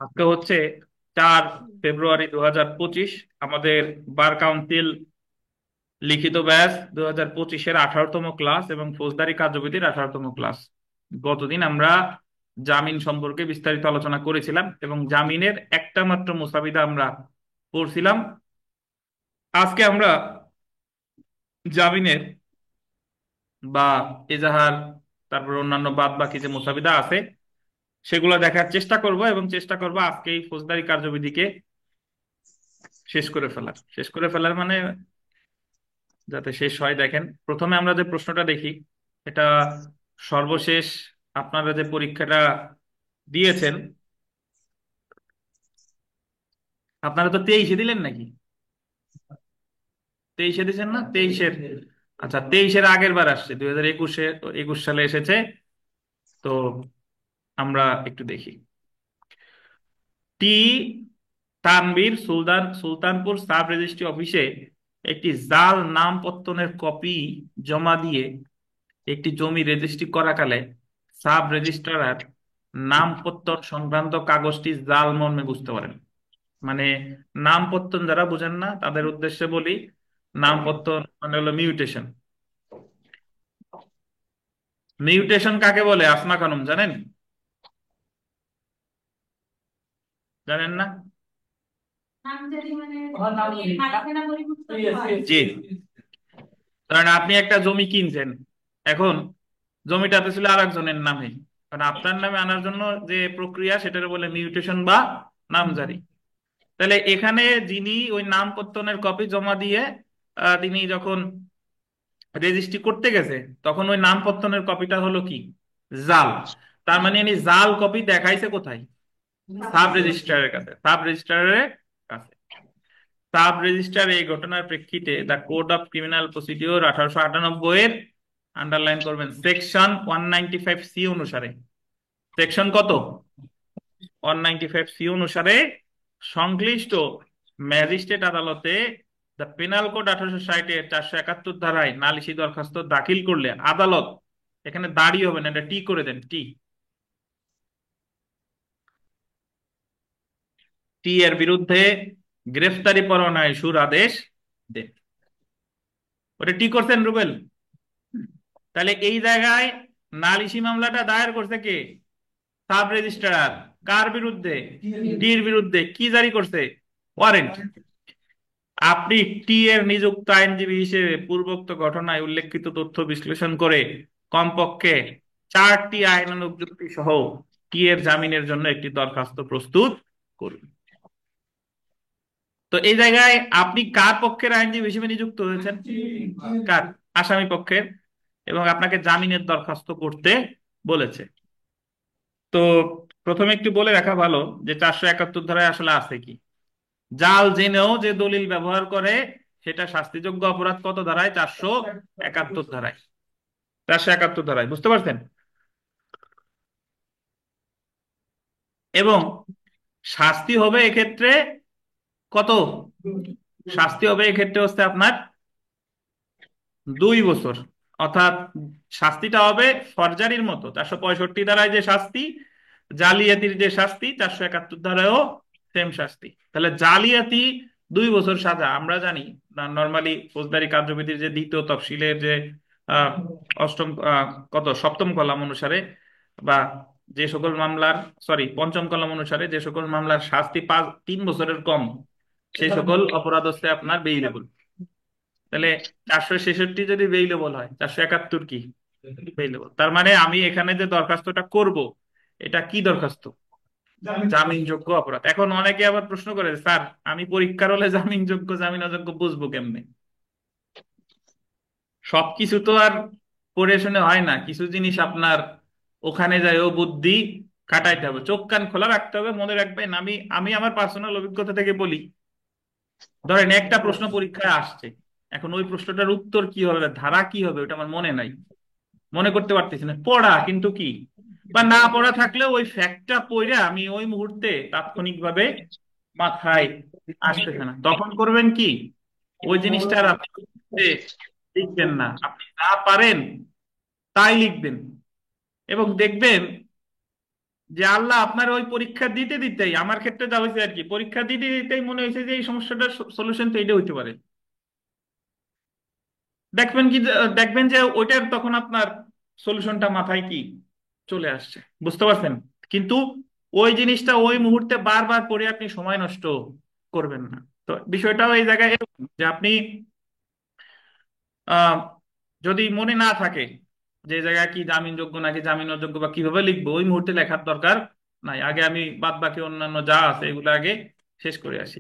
আজকে হচ্ছে 4 ফেব্রুয়ারি 2025। আমাদের বার কাউন্সিল লিখিত ব্যাচ 2025-এর 18তম ক্লাস এবং ফৌজদারি কার্যবিধির 18তম ক্লাস। গতদিন আমরা জামিন সম্পর্কে বিস্তারিত আলোচনা করেছিলাম এবং জামিনের একটা মাত্র মুসাবিদা আমরা পড়ছিলাম। আজকে আমরা জামিনের বা এজাহার, তারপর অন্যান্য বাদ বাকি যে মুসাবিদা আছে সেগুলো দেখার চেষ্টা করব এবং চেষ্টা করব আজকে এই ফৌজদারি কার্যবিধিকে শেষ করে ফেলার মানে যাতে শেষ হয়। দেখেন, প্রথমে আমরা যে প্রশ্নটা দেখি, এটা সর্বশেষ আপনারা যে পরীক্ষাটা দিয়েছেন, আপনারা তো 23-এ দিলেন নাকি? 23-এ দিয়েছেন না? 23-এর, আচ্ছা 23-এর আগের বার আসছে, 2021 সালে এসেছে। তো আমরা একটু দেখি। টি তানভীর সুলতানপুর সাব রেজিস্ট্রি অফিসে একটি জাল নামপত্তনের কপি জমা দিয়ে একটি জমি রেজিস্ট্রি করাকালে সাব রেজিস্ট্রার নামপত্তন সংক্রান্ত কাগজটি জাল মর্মে বুঝতে পারেন। মানে নামপত্তন যারা বুঝেন না তাদের উদ্দেশ্যে বলি, নামপত্তন মানে হলো মিউটেশন। মিউটেশন কাকে বলে আসমা খানম জানেন? জানেন না? জি, কারণ আপনি একটা জমি কিনছেন, এখন জমিটাতে ছিল আর একজনের নামে, কারণ আপনার নামে আনার জন্য যে প্রক্রিয়া সেটাকে বলে মিউটেশন বা নামজারি। তাহলে এখানে যিনি ওই নামপত্তনের কপি জমা দিয়ে তিনি যখন রেজিস্ট্রি করতে গেছে, তখন ওই নামপত্তনের কপিটা হলো কি? জাল। তার মানে ইনি জাল কপি দেখাইছে কোথায়? সাব রেজিস্ট্রারের কাছে, সাব রেজিস্ট্রারের কাছে। সাব রেজিস্ট্রার এই ঘটনার প্রেক্ষিতে the code of criminal procedure 1898 এর, আন্ডারলাইন করবেন, সেকশন 195C অনুসারে, সেকশন কত? 195C অনুসারে সংশ্লিষ্ট ম্যাজিস্ট্রেট আদালতে দ্য পেনাল কোড 1860-এর 471 ধারায় নালিশি দরখাস্ত দাখিল করলে আদালত, এখানে দাঁড়িয়ে হবে না, এটা টি করে দেন, টি, টি এর বিরুদ্ধে গ্রেফতারি পরোয়ানা ইস্যুর আদেশ দেন। ওটা টি করছেন রুবেল? তাহলে এই জায়গায় নালিশি মামলাটা দায়ের করছে কে? Sub registrar. কার বিরুদ্ধে? টির বিরুদ্ধে। কি জারি করছে? ওয়ারেন্ট। আপনি টি এর নিযুক্ত আইনজীবী হিসেবে পূর্বোক্ত ঘটনায় উল্লেখিত তথ্য বিশ্লেষণ করে কমপক্ষে 4টি আইনানুগ যুক্তি সহ টি এর জামিনের জন্য একটি দরখাস্ত প্রস্তুত করুন। তো এই জায়গায় আপনি কার পক্ষের আইনজীবী হিসেবে নিযুক্ত হয়েছেন? কার? আসামি পক্ষের। এবং আপনাকে জামিনের দরখাস্ত করতে বলেছে। তো প্রথমে একটু বলে রাখা ভালো যে 471 ধারায় আসলে আছে কি। জাল জেনেও যে দলিল ব্যবহার করে সেটা শাস্তিযোগ্য অপরাধ কত ধারায়? 471 ধারায়। 471 ধারায়, বুঝতে পারছেন? এবং শাস্তি হবে এক্ষেত্রে কত? শাস্তি হবে এক্ষেত্রে হচ্ছে আপনার 2 বছর। অর্থাৎ শাস্তিটা হবে ফরজারির মতো, 465 ধারায় যে শাস্তি, জালিয়াতির যে শাস্তি, 471 ধারায়ও সেম শাস্তি। তাহলে জালিয়াতি 2 বছর সাজা। আমরা জানি নর্মালি ফৌজদারি কার্যবিধির যে দ্বিতীয় তফসিলের যে আহ, অষ্টম সপ্তম কলাম অনুসারে, বা যে সকল মামলার, সরি পঞ্চম কলাম অনুসারে যে সকল মামলার শাস্তি 3 বছরের কম, সেই সকল অপরাধ হচ্ছে আপনার বেইলেবল। তাহলে 466 যদি বেইলেবল হয়, 471 কি বেইলেবল? তার মানে আমি এখানে যে দরখাস্তটা করব, এটা কি দরখাস্ত? জামিনযোগ্য অপরাধ। এখন অনেকে আবার প্রশ্ন করে, স্যার আমি পরীক্ষার হলে জামিনযোগ্য জামিন অযোগ্য বুঝবো কেমনে? সবকিছু তো আর পড়ে শুনে হয় না, কিছু জিনিস আপনার ওখানে যাইও বুদ্ধি খাটাইতে হবে, চোখ কান খোলা রাখতে হবে, মনে রাখবেন। আমি আমি আমার পার্সোনাল অভিজ্ঞতা থেকে বলি। ধরেন একটা প্রশ্ন পরীক্ষায় আসছে, এখন ওই প্রশ্নটার উত্তর কি হবে, ধারা কি হবে, ওটা আমার মনে নাই, মনে করতে পারতেছি না, পড়া কিন্তু কি, বা না পড়া থাকলেও ওই ফ্যাক্টটা পড়ে আমি ওই মুহূর্তে তাৎক্ষণিকভাবে মাথায় আসতেছে না, তখন করবেন কি? ওই জিনিসটা আর আপনি লিখবেন না, আপনি যা পারেন তাই লিখবেন। এবং দেখবেন যে আল্লাহ আপনার ওই পরীক্ষা দিতে দিতেই, আমার ক্ষেত্রে যা হয়েছে আর কি, পরীক্ষা দিতে দিতেই মনে হয়েছে যে এই সমস্যাটার সলিউশন তো এটা হইতে পারে। দেখবেন কি, দেখবেন যে ওইটার তখন আপনার সলিউশনটা মাথায় কি চলে আসছে, বুঝতে পারছেন? কিন্তু ওই জিনিসটা ওই মুহূর্তে বারবার পড়ে আপনি সময় নষ্ট করবেন না। তো বিষয়টাও এই জায়গায় এরকম যে আপনি আহ যদি মনে না থাকে যে এই জায়গায় কি জামিনযোগ্য নাকি জামিন অযোগ্য বা কিভাবে লিখবো, ওই মুহূর্তে লেখার দরকার নাই। আগে আমি বাদ বাকি অন্যান্য যা আছে এগুলো আগে শেষ করে আসি।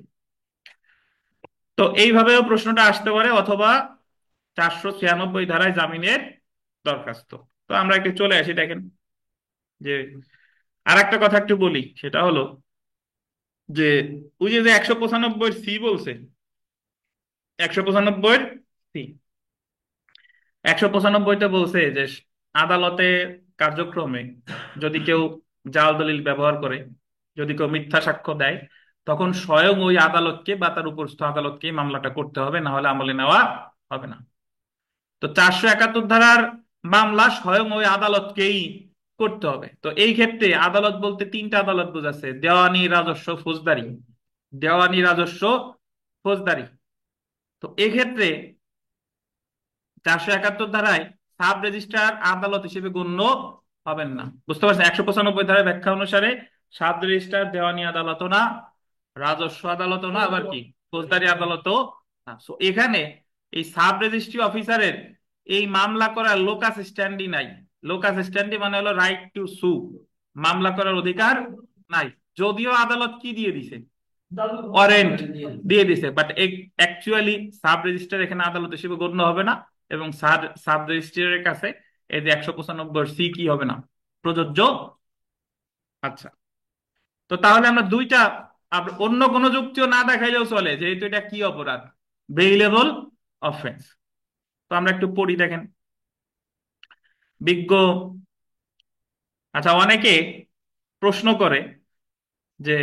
তো এইভাবেও প্রশ্নটা আসতে পারে, অথবা 496 ধারায় জামিনের দরখাস্ত। তো আমরা একটু চলে আসি, দেখেন যে আর একটা কথা একটু বলি, সেটা হলো যে ওই যে 195 সি বলছে, 195 সি, 195তে বলছে যে আদালতে কার্যক্রমে যদি কেউ জাল দলিল ব্যবহার করে, যদি কেউ মিথ্যা সাক্ষ্য দেয়, তখন স্বয়ং ওই আদালতকে বা তার উপরস্থ আদালতকে মামলাটা করতে হবে, না হলে আমলে নেওয়া হবে না। তো 471 ধারার মামলা স্বয়ং ওই আদালতকেই করতে হবে। তো এই ক্ষেত্রে আদালত বলতে তিনটা আদালত বোঝাচ্ছে: দেওয়ানি, রাজস্ব, ফৌজদারি। দেওয়ানি, রাজস্ব, ফৌজদারি। তো এক্ষেত্রে 471 ধারায় সাব রেজিস্ট্রার আদালত হিসেবে গণ্য হবেন না, বুঝতে পারছেন? 195 ধারার ব্যাখ্যা অনুসারে সাব রেজিস্ট্রার দেওয়ানি আদালতও না, রাজস্ব আদালতও না, আবার কি ফৌজদারি আদালতও না। So এখানে এই সাব রেজিস্ট্রি অফিসারের এই মামলা করার লোকাস স্ট্যান্ডি নাই। লোকাস স্ট্যান্ডি মানে হলো রাইট টু সু, মামলা করার অধিকার নাই। যদিও আদালত কি দিয়ে দিছে, ওয়ারেন্ট দিয়ে দিছে, বাট অ্যাকচুয়ালি সাব রেজিস্ট্রার এখানে আদালত হিসেবে গণ্য হবে না, এবং সাব রেজিস্ট্রারের কাছে এই যে 195 সি কি হবে না, প্রযোজ্য। আচ্ছা, তো তাহলে আমরা দুইটা, অন্য কোনো যুক্তিও না দেখাইলেও চলে, যেহেতু এটা কি অপরাধ, বেইলেবল অফেন্স। তো আমরা একটু পড়ি, দেখেন বিজ্ঞ। আচ্ছা, অনেকে প্রশ্ন করে যে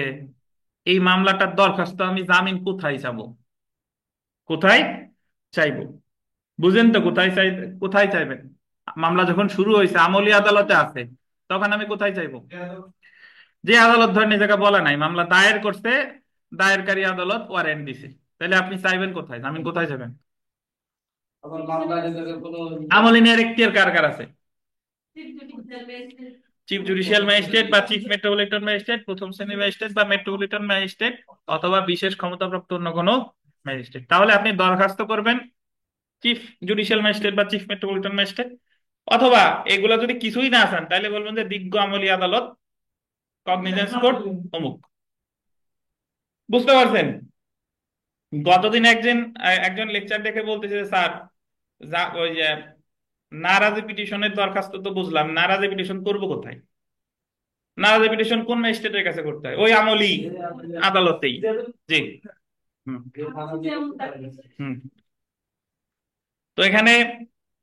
এই মামলাটার দরখাস্ত আমি জামিন কোথায় চাবো, কোথায় চাইবো? বুঝেন তো কোথায় চাই, কোথায় চাইবেন? মামলা যখন শুরু হয়েছে, আমলি আদালতে আছে, তখন আমি কোথায় চাইবো? যে আদালত ধরেন এই জায়গা বলা নাই, মামলা দায়ের করছে, দায়েরকারী আদালত ওয়ারেন্ট দিছে, তাহলে আপনি চাইবেন কোথায়, জামিন কোথায় যাবেন? আমলি নেয়ার এখতিয়ার কার কার আছে? চিফ জুডিশিয়াল ম্যাজিস্ট্রেট বা চিফ মেট্রোপলিটন ম্যাজিস্ট্রেট, প্রথম শ্রেণীর ম্যাজিস্ট্রেট বা মেট্রোপলিটন ম্যাজিস্ট্রেট, অথবা বিশেষ ক্ষমতাপ্রাপ্ত অন্য কোনো ম্যাজিস্ট্রেট। তাহলে আপনি দরখাস্ত করবেন চিফ জুডিশিয়াল ম্যাজিস্ট্রেট বা চিফ মেট্রোপলিটন ম্যাজিস্ট্রেট, অথবা এগুলা যদি কিছুই না আছেন তাহলে বলবেন যে বিজ্ঞ আমলি আদালত, কগনিজেন্স কোর্ট, অমুক। বুঝতে পারছেন? গতদিন একজন একজন লেকচার দেখে বলতেছে যে স্যার, যা ওই যে নারাজি পিটিশনের দরখাস্ত তো বুঝলাম, নারাজি পিটিশন করবো কোথায়? নারাজি পিটিশন কোন ম্যাজিস্ট্রেটের কাছে করতে হয়? ওই আমলি আদালতেই। জি। হুম। হুম। তো এখানে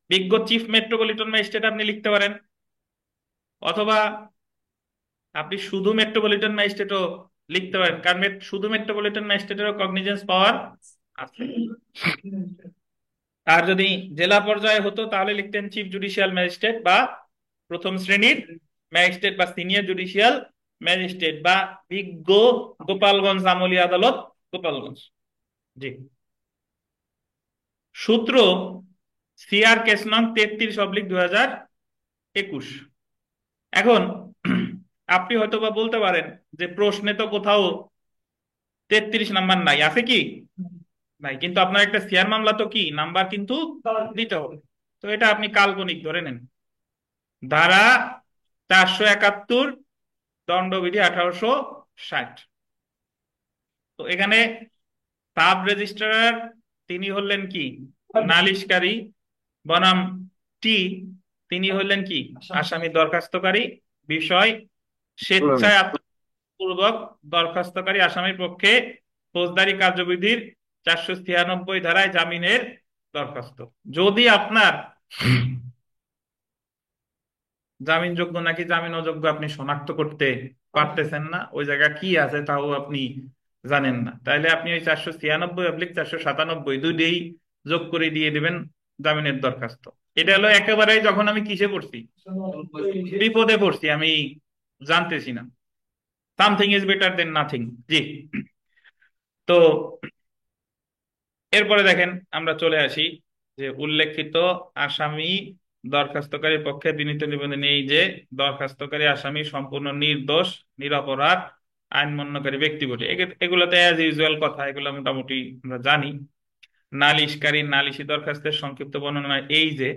বিজ্ঞ চিফ মেট্রোপলিটন ম্যাজিস্ট্রেট আপনি লিখতে পারেন, অথবা আপনি শুধু মেট্রোপলিটন ম্যাজিস্ট্রেটও লিখতে পারেন, কারণ শুধু মেট্রোপলিটন ম্যাজিস্ট্রেটেরও কগনিজেন্স পাওয়ার আছে। আর যদি জেলা পর্যায়ে হতো তাহলে লিখতেন চিফ জুডিশিয়াল ম্যাজিস্ট্রেট বা প্রথম শ্রেণীর ম্যাজিস্ট্রেট বা সিনিয়র জুডিশিয়াল ম্যাজিস্ট্রেট বা বিজ্ঞ গোপালগঞ্জ আমলি আদালত, গোপালগঞ্জ। জি। সূত্র সিআর কেস নং 33/2021। এখন আপনি হয়তো বা বলতে পারেন যে প্রশ্নে তো কোথাও 33 নাম্বার নাই, আছে কি? নাই, কিন্তু আপনার একটা সিআর মামলা তো কি নাম্বার কিন্তু দিতে হবে। তো এটা আপনি কাল্পনিক ধরে নেন, ধারা 471, দণ্ডবিধি 1860। তো এখানে সাব রেজিস্ট্রার তিনি হলেন কি নালিশকারী, বনাম টি তিনি হলেন কি আসামি দরখাস্তকারী। বিষয় স্বেচ্ছায় আত্মপূর্বক দরখাস্তকারী আসামির পক্ষে ফৌজদারি কার্যবিধির 496 ধারায় জামিনের দরখাস্ত। যদি আপনার জামিনযোগ্য নাকি জামিন অযোগ্য আপনি শনাক্ত করতে পারতেছেন না, ওই জায়গা কি আছে তাও আপনি জানেন না, তাহলে আপনি ওই 496/497 দুইটাই যোগ করে দিয়ে দিবেন জামিনের দরখাস্ত। এটা হলো একেবারে যখন আমি কিসে পড়ছি, বিপদে পড়ছি, আমি জানতেছি না। Something is better than nothing. জি। তো এরপরে দেখেন, আমরা চলে আসি যে উল্লেখিত আসামি দরখাস্তকারীর পক্ষে বিনীত নিবেদন এই যে দরখাস্তকারী আসামি সম্পূর্ণ নির্দোষ, নিরপরাধ, আইন মান্যকারী ব্যক্তি বটে। এগুলোতে অ্যাজ ইউজুয়াল কথা, এগুলো মোটামুটি আমরা জানি। নালিশকারী নালিশি দরখাস্তের সংক্ষিপ্ত বর্ণনা এই যে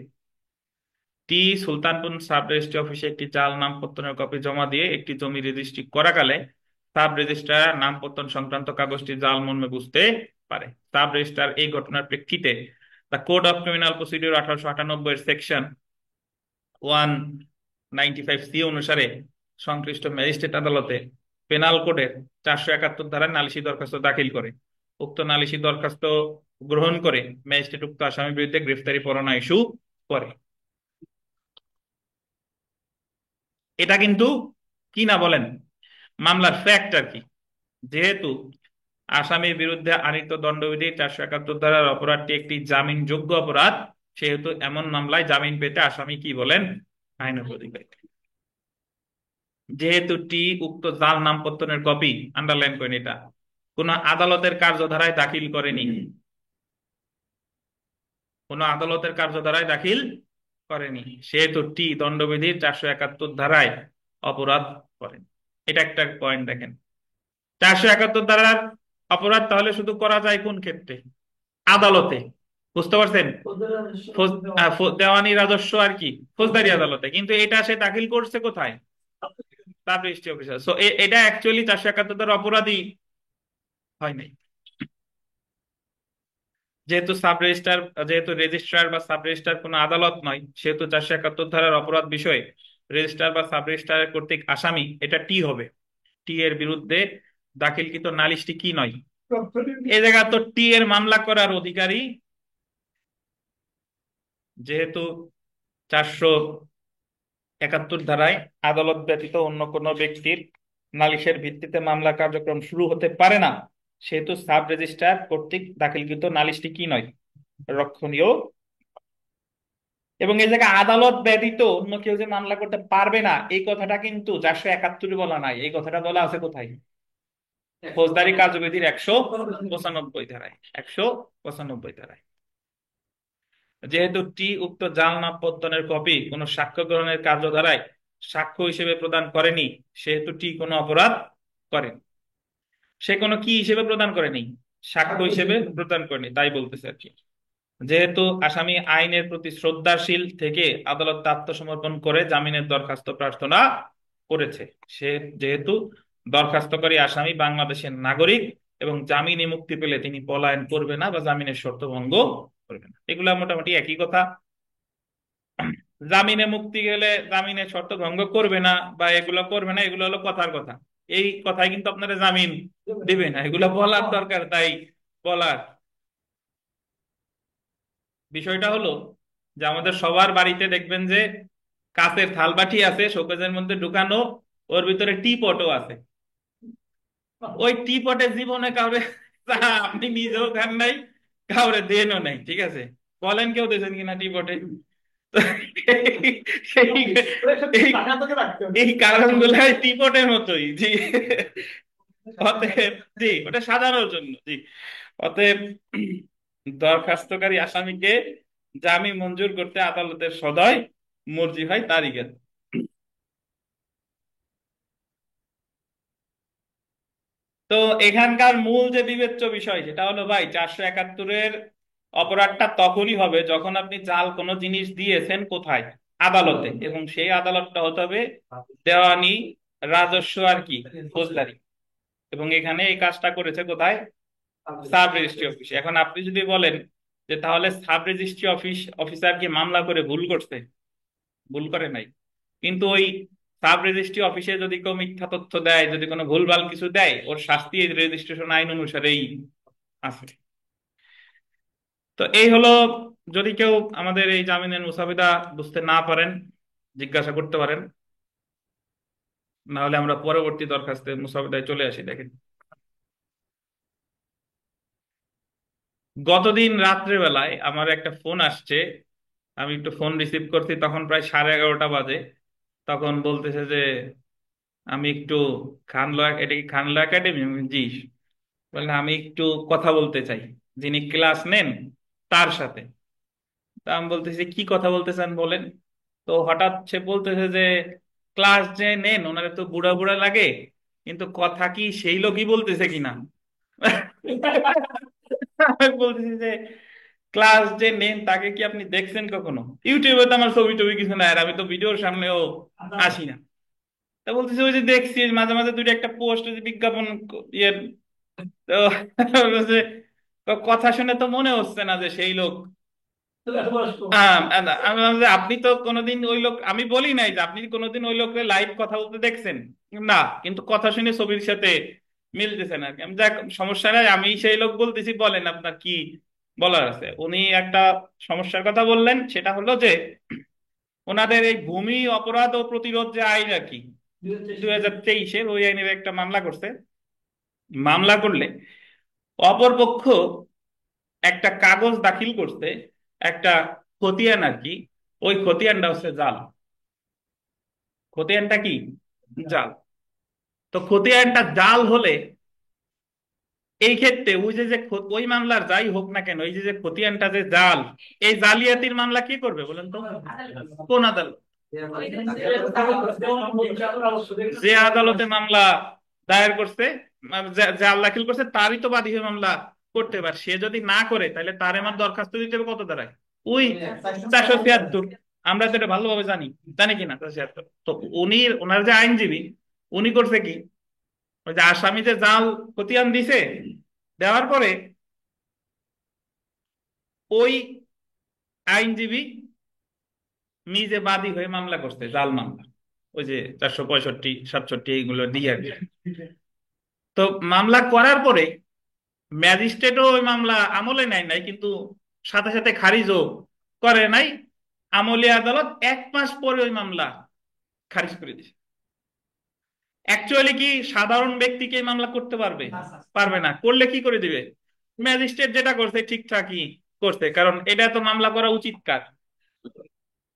টি সুলতানপুর সাব রেজিস্ট্রি অফিসে একটি জাল নামপত্রের কপি জমা দিয়ে একটি জমি রেজিস্ট্রি করাকালে সাব রেজিস্ট্রার নামপত্র সংক্রান্ত কাগজটি জাল মর্মে বুঝতে পারে। সাব রেজিস্ট্রার এই ঘটনার প্রেক্ষিতে the code of criminal procedure 1898 এর সেকশন 195C অনুসারে সংশ্লিষ্ট ম্যাজিস্ট্রেট আদালতে পেনাল কোডের 471 ধারায় নালিশি দরখাস্ত দাখিল করে। উক্ত নালিশি দরখাস্ত গ্রহণ করে ম্যাজিস্ট্রেট উক্ত আসামির বিরুদ্ধে গ্রেফতারি পরোয়ানা ইস্যু করে। এটা কিন্তু কি না বলেন, মামলার ফ্যাক্ট আর কি। যেহেতু আসামির বিরুদ্ধে আনীত দণ্ডবিধি 471 ধারার অপরাধটি একটি জামিনযোগ্য অপরাধ, সেহেতু এমন মামলায় জামিন পেতে আসামি কি বলেন, আইনের অধিকারী। যেহেতু টি উক্ত জাল নামপত্রের কপি, আন্ডারলাইন করেন এটা, কোন আদালতের কার্যধারায় দাখিল করেনি, কোন আদালতের কার্যধারায় দাখিল করেনি, সেহেতু টি দণ্ডবিধির 471 ধারায় অপরাধ করেন। এটা একটা পয়েন্ট দেখেন। 471 ধারার অপরাধ তাহলে শুধু করা যায় কোন ক্ষেত্রে, আদালতে, বুঝতে পারছেন? দেওয়ানি রাজস্ব আর কি, ফৌজদারি আদালতে। কিন্তু এটা সে দাখিল করছে কোথায়, সাব রেজিস্ট্রি অফিসার। সো এটা অ্যাকচুয়ালি 471 ধারার অপরাধী হয় নাই। যেহেতু সাব রেজিস্ট্রার, যেহেতু রেজিস্ট্রার বা সাব রেজিস্ট্রার কোনো আদালত নয়, সেহেতু 471 ধারার অপরাধ বিষয়ে রেজিস্ট্রার বা সাব রেজিস্ট্রারের কর্তৃক আসামি এটা টি হবে। টি এর বিরুদ্ধে দাখিলকৃত নালিশটি কি নয়, এই জায়গা তো টি এর মামলা করার অধিকারী। যেহেতু 471 ধারায় আদালত ব্যতীত অন্য কোনো ব্যক্তির নালিশের ভিত্তিতে মামলা কার্যক্রম শুরু হতে পারে না, সেহেতু সাব রেজিস্ট্রার কর্তৃক দাখিলকৃত নালিশটি কি নয়, রক্ষণীয়। এবং এই জায়গায় আদালত ব্যতীত অন্য কেউ যে মামলা করতে পারবে না, এই কথাটা কিন্তু 471 বলা নাই, এই কথাটা বলা আছে কোথায়, ফৌজদারি কার্যবিধির 195 ধারায়, 195 ধারায়। যেহেতু টি উক্ত জাল নামপত্রের কপি কোন সাক্ষ্য গ্রহণের কার্যধারায় সাক্ষ্য হিসেবে প্রদান করেনি, সেহেতু টি কোনো অপরাধ করেনি। সে কোনো কি হিসেবে প্রদান করেনি, সাক্ষ্য হিসেবে প্রদান করেনি, তাই বলতেছে আর কি। যেহেতু আসামি আইনের প্রতি শ্রদ্ধাশীল থেকে আদালত আত্মসমর্পণ করে জামিনের দরখাস্ত প্রার্থনা করেছে, সে যেহেতু দরখাস্তকারী আসামি বাংলাদেশের নাগরিক এবং জামিনে মুক্তি পেলে তিনি পলায়ন করবে না বা জামিনের শর্ত ভঙ্গ করবে না, এগুলা মোটামুটি একই কথা। জামিনে মুক্তি গেলে জামিনের শর্ত ভঙ্গ করবে না বা এগুলো করবে না, এগুলো হলো কথার কথা। এই কথায় কিন্তু আপনারা জামিন দিবে না, এগুলো বলার দরকার, তাই বলার। বিষয়টা হলো যে আমাদের সবার বাড়িতে দেখবেন যে কাঁচের থালবাটি আছে শোকেজের মধ্যে ঢুকানো, ওর ভিতরে টি পটও আছে। ওই টি পটে জীবনে কাউরে চা আপনি নিজেও খান নাই, কাউরে দেনও নাই, ঠিক আছে? বলেন কেউ দিয়েছেন কিনা টি পটে? এই কারণগুলো টি পটের মতোই, জি। অতএব জি, ওটা সাজানোর জন্য, জি। অতএব দরখাস্তকারী আসামিকে জামিন মঞ্জুর করতে আদালতের সদয় মর্জি হয় তারিখে। তো এখানকার মূল যে বিবেচ্য বিষয় সেটা হলো ভাই, 471-এর অপরাধটা তখনই হবে যখন আপনি জাল কোনো জিনিস দিয়েছেন কোথায়, আদালতে, এবং সেই আদালতটা হতে হবে দেওয়ানি রাজস্ব আর কি, ফৌজদারি। এবং এখানে এই কাজটা করেছে কোথায়, সাব রেজিস্ট্রি অফিসে। এখন আপনি যদি বলেন যে তাহলে সাব রেজিস্ট্রি অফিসার কি মামলা করে ভুল করছে, ভুল করে নাই। কিন্তু ওই সাব রেজিস্ট্রি অফিসে যদি কেউ মিথ্যা তথ্য দেয়, যদি কোনো ভুলভাল কিছু দেয়, ওর শাস্তি রেজিস্ট্রেশন আইন অনুসারেই আছে। তো এই হলো, যদি কেউ আমাদের এই জামিনের মুসাবিদা বুঝতে না পারেন জিজ্ঞাসা করতে পারেন, না হলে আমরা পরবর্তী দরখাস্তে মুসাবিদায় চলে আসি। দেখেন, গতদিন রাত্রে বেলায় আমার একটা ফোন আসছে, আমি একটু ফোন রিসিভ করছি, তখন প্রায় 11:30 বাজে। তখন বলতেছে যে আমি একটু এটা কি খানলো একাডেমি? জি। বললেন আমি একটু কথা বলতে চাই, যিনি ক্লাস নেন তার সাথে। তা আমি বলতেছি কি কথা বলতে চান বলেন। তো হঠাৎ সে বলতেছে যে ক্লাস যে নেন ওনারে তো বুড়া বুড়া লাগে, কিন্তু কথা কি সেই লোকই বলতেছে কিনা। আমি বলতেছি যে ক্লাস যে নেন তাকে কি আপনি দেখছেন কখনো? ইউটিউবে তো আমার ছবি টবি কিছু নাই, আর আমি তো ভিডিওর সামনেও আসি না। তা বলতেছে ওই যে দেখছি মাঝে মাঝে দুইটা একটা পোস্ট বিজ্ঞাপন ইয়ে। তো বলতেছে, কথা শুনে তো মনে হচ্ছে না যে সেই লোক। আমি বললাম যে আপনি তো কোনোদিন ওই লোক, আমি বলি নাই যে আপনি কোনোদিন ওই লোকের লাইভ কথা বলতে দেখছেন না, কিন্তু কথা শুনে ছবির সাথে মিলতেছে না আর কি। আমি যাক, সমস্যা নাই, আমি সেই লোক বলতেছি, বলেন আপনার কি বলার আছে। উনি একটা সমস্যার কথা বললেন, সেটা হলো যে ওনাদের এই ভূমি অপরাধ ও প্রতিরোধ যে আইন আর কি, 2023-এর ওই আইনের একটা মামলা করছে। মামলা করলে অপরপক্ষ একটা কাগজ দাখিল করতে, একটা খতিয়ান আর কি। ওই খতিয়ানটা হচ্ছে জাল। খতিয়ানটা কি? জাল। তো খতিয়ানটা জাল হলে এই ক্ষেত্রে ওই যে যে ওই মামলার যাই হোক না কেন, এই যে যে খতিয়ানটা যে জাল, এই জালিয়াতির মামলা কি করবে বলেন তো? কোন আদালত? যে আদালতে মামলা দায়ের করছে, জাল দাখিল করছে, তারই তো বাদী হয়ে মামলা করতে পারে। সে যদি না করে তাহলে তার আমার দরখাস্ত দিতে হবে কত দাঁড়ায়? ওই 476। আমরা তো এটা ভালোভাবে জানি, জানি কিনা 476। তো উনি, ওনার যে আইনজীবী, উনি করছে কি, ওই যে আসামি যে জাল খতিয়ান দিছে, দেওয়ার পরে ওই আইনজীবী নিজে বাদী হয়ে মামলা করছে, জাল মামলা। ওই যে 465, 67 এইগুলো দিয়ে আর কি। তো মামলা করার পরে ম্যাজিস্ট্রেটও ওই মামলা আমলে নেয় নাই, কিন্তু সাথে সাথে খারিজও করে নাই। আমলি আদালত 1 মাস পরে ওই মামলা খারিজ করে দিয়েছে। অ্যাকচুয়ালি কি সাধারণ ব্যক্তিকে এই মামলা করতে পারবে? পারবে না। করলে কি করে দিবে? ম্যাজিস্ট্রেট যেটা করছে ঠিকঠাকই করছে, কারণ এটা তো মামলা করা উচিত কার।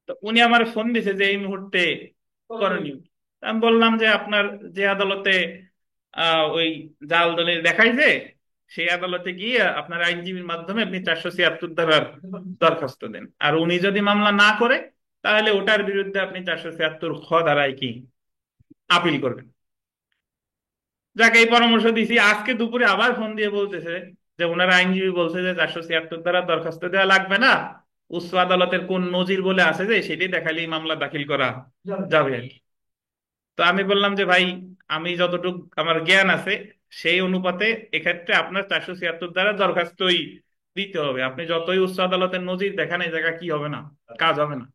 তো উনি আমার ফোন দিছে যে এই মুহূর্তে করণীয়। আমি বললাম যে আপনার যে আদালতে ওই জাল দলিল দেখাইছে, সেই আদালতে গিয়ে আপনার আইনজীবীর মাধ্যমে আপনি 476 ধারার দরখাস্ত দেন। আর উনি যদি মামলা না করে, তাহলে ওটার বিরুদ্ধে আপনি 476 ধারায় কি আপিল করবেন। যাকে এই পরামর্শ দিছি, আজকে দুপুরে আবার ফোন দিয়ে বলতেছে যে ওনার আইনজীবী বলছে যে 476 ধারা দরখাস্ত দেওয়া লাগবে না, উচ্চ আদালতের কোন নজির বলে আছে যে সেটি দেখালেই মামলা দাখিল করা যাবে আর কি। তো আমি বললাম যে ভাই, আমি যতটুকু আমার জ্ঞান আছে সেই অনুপাতে এক্ষেত্রে আপনার 476 ধারা দরখাস্তই দিতে হবে। আপনি যতই উচ্চ আদালতের নজির দেখান, এই জায়গা কি হবে না, কাজ হবে না।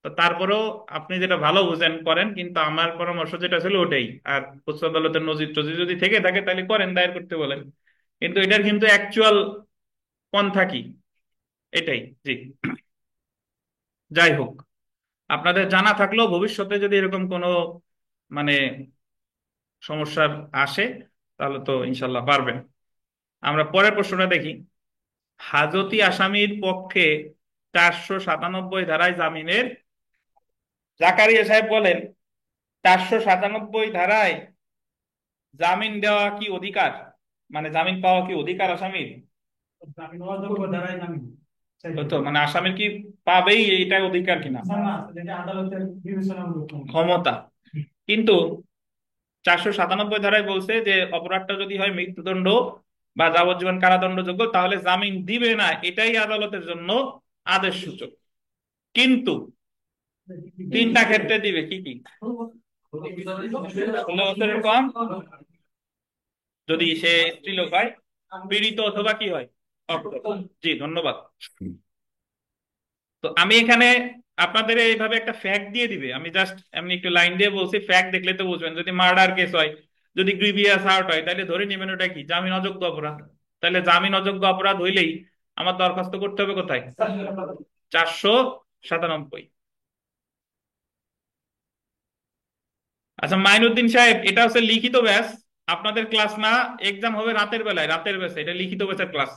তো তারপরেও আপনি যেটা ভালো বুঝেন করেন, কিন্তু আমার পরামর্শ যেটা ছিল ওটাই। আর উচ্চ আদালতের নজির টজির যদি থেকে থাকে তাহলে করেন, দায়ের করতে বলেন। কিন্তু এটার কিন্তু অ্যাকচুয়াল পন্থা কি, এটাই। জি। যাই হোক, আপনাদের জানা থাকলেও ভবিষ্যতে যদি এরকম কোনো মানে সমস্যার আসে, তাহলে তো ইনশাল্লাহ পারবেন। আমরা পরের প্রশ্নটা দেখি। হাজতি আসামির পক্ষে 497 ধারায় জামিনের, জাকারিয়া সাহেব বলেন 497 ধারায় জামিন দেওয়া কি অধিকার, মানে জামিন পাওয়া কি অধিকার আসামির? ওই তো মানে আসামির কি পাবেই, এইটা অধিকার কিনা, ক্ষমতা। কিন্তু 497 ধারায় বলছে যে অপরাধটা যদি হয় মৃত্যুদণ্ড বা যাবজ্জীবন কারাদণ্ডযোগ্য, তাহলে জামিন দিবে না, এটাই আদালতের জন্য আদেশ সূচক। কিন্তু 3টা ক্ষেত্রে দিবে, কি কি? 16 বছরের কম, যদি সে স্ত্রীলোক হয়, পীড়িত অথবা কি হয়, অপরাধ। জি, ধন্যবাদ। তো আমি এখানে আপনাদের এইভাবে একটা ফ্যাক্ট দিয়ে দিবে, আমি জাস্ট এমনি একটু লাইন দিয়ে বলছি, ফ্যাক্ট দেখলে তো বুঝবেন। যদি মার্ডার কেস হয়, যদি গ্রিভিয়াস হার্ট হয়, তাহলে ধরে নেবেন ওটা কি জামিন অযোগ্য অপরাধ। তাহলে জামিন অযোগ্য অপরাধ হইলেই আমার দরখাস্ত করতে হবে কোথায়? 497। আচ্ছা মাইনুদ্দিন সাহেব, এটা হচ্ছে লিখিত ব্যাচ, আপনাদের ক্লাস না। এক্সাম হবে রাতের বেলায়, রাতের ব্যাচে, এটা লিখিত ব্যাচের ক্লাস।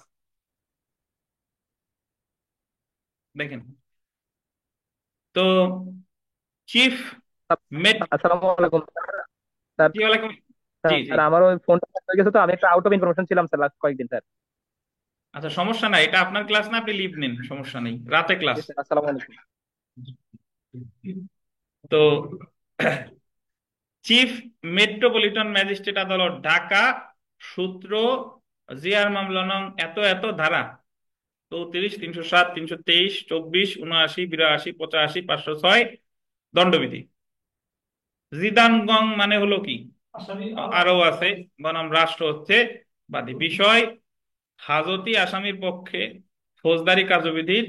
দেখেন তো চিফ মেট। আসসালামু আলাইকুম জি ওয়ালাইকুম। জি জি। স্যার আমার ওই ফোনটা হয়ে গেছে, তো আমি একটু আউট অফ ইনফরমেশন ছিলাম স্যার লাস্ট কয়েকদিন স্যার। আচ্ছা সমস্যা নাই, এটা আপনার ক্লাস না, আপনি লিভ নিন, সমস্যা নেই, রাতে ক্লাস। জি স্যার, আসসালামু আলাইকুম। তো চিফ মেট্রোপলিটন ম্যাজিস্ট্রেট আদালত ঢাকা, সূত্র জিআর মামলা নং এত এত ধারা 34, 307, 323, 24, 79, 82, 85, 506 দণ্ডবিধি। জিদানগং মানে হলো কি, আরো আছে, বনাম রাষ্ট্র হচ্ছে বাদী বিষয়। হাজতি আসামির পক্ষে ফৌজদারি কার্যবিধির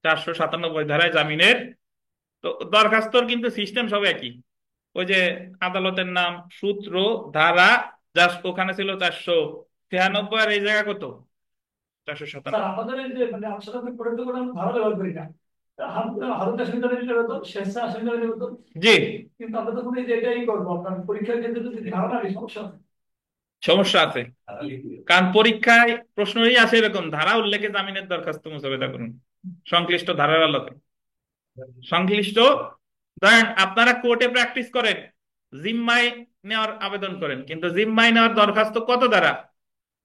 497 ধারায় জামিনের। তো দরখাস্তর কিন্তু সিস্টেম সব একই, ওই যে আদালতের নাম, সূত্র, ধারা, জাস্ট ওখানে ছিল 496 আর এই জায়গা কত, 497। আমাদের এই যে মানে আসলে আমি প্রোটোকল আমি ভালো ব্যবহার করি না। হালকা সুবিধা নিলে হতো, স্বেচ্ছা সুবিধা নিলে হতো। জি। কিন্তু আমরা তখন এই যে এটাই করবো, আপনার পরীক্ষার ক্ষেত্রে যদি ধারণা নেই সমস্যা হবে। সমস্যা আছে, কারণ পরীক্ষায় প্রশ্নই আসে এরকম, ধারা উল্লেখে জামিনের দরখাস্ত মোতাবেক করুন সংশ্লিষ্ট ধারার আলোকে। সংশ্লিষ্ট, ধরেন আপনারা কোর্টে প্র্যাকটিস করেন, জিম্মায় নেওয়ার আবেদন করেন, কিন্তু জিম্মায় নেওয়ার দরখাস্ত কত ধারা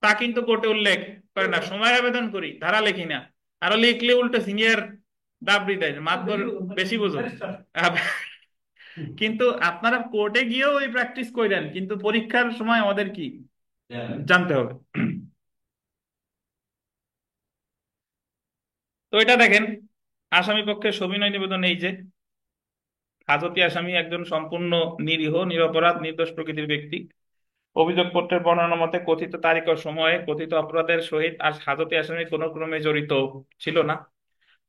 তা কিন্তু কোর্টে উল্লেখ করে না। সময় আবেদন করি, ধারা লিখি না, আরো লিখলে উল্টো সিনিয়র দাবড়ি দেয়, মাতবর বেশি বুঝো। কিন্তু আপনারা কোর্টে গিয়েও ওই প্র্যাকটিস করেন, কিন্তু পরীক্ষার সময় আমাদের কি জানতে হবে। তো এটা দেখেন, আসামি পক্ষে সবিনয় নিবেদন এই যে, হাজতি আসামি একজন সম্পূর্ণ নিরীহ, নিরপরাধ, নির্দোষ প্রকৃতির ব্যক্তি। অভিযোগপত্রের বর্ণনা মতে কথিত তারিখ ও সময়ে কথিত অপরাধের সহিত আর হাজতি আসামি কোনো ক্রমে জড়িত ছিল না।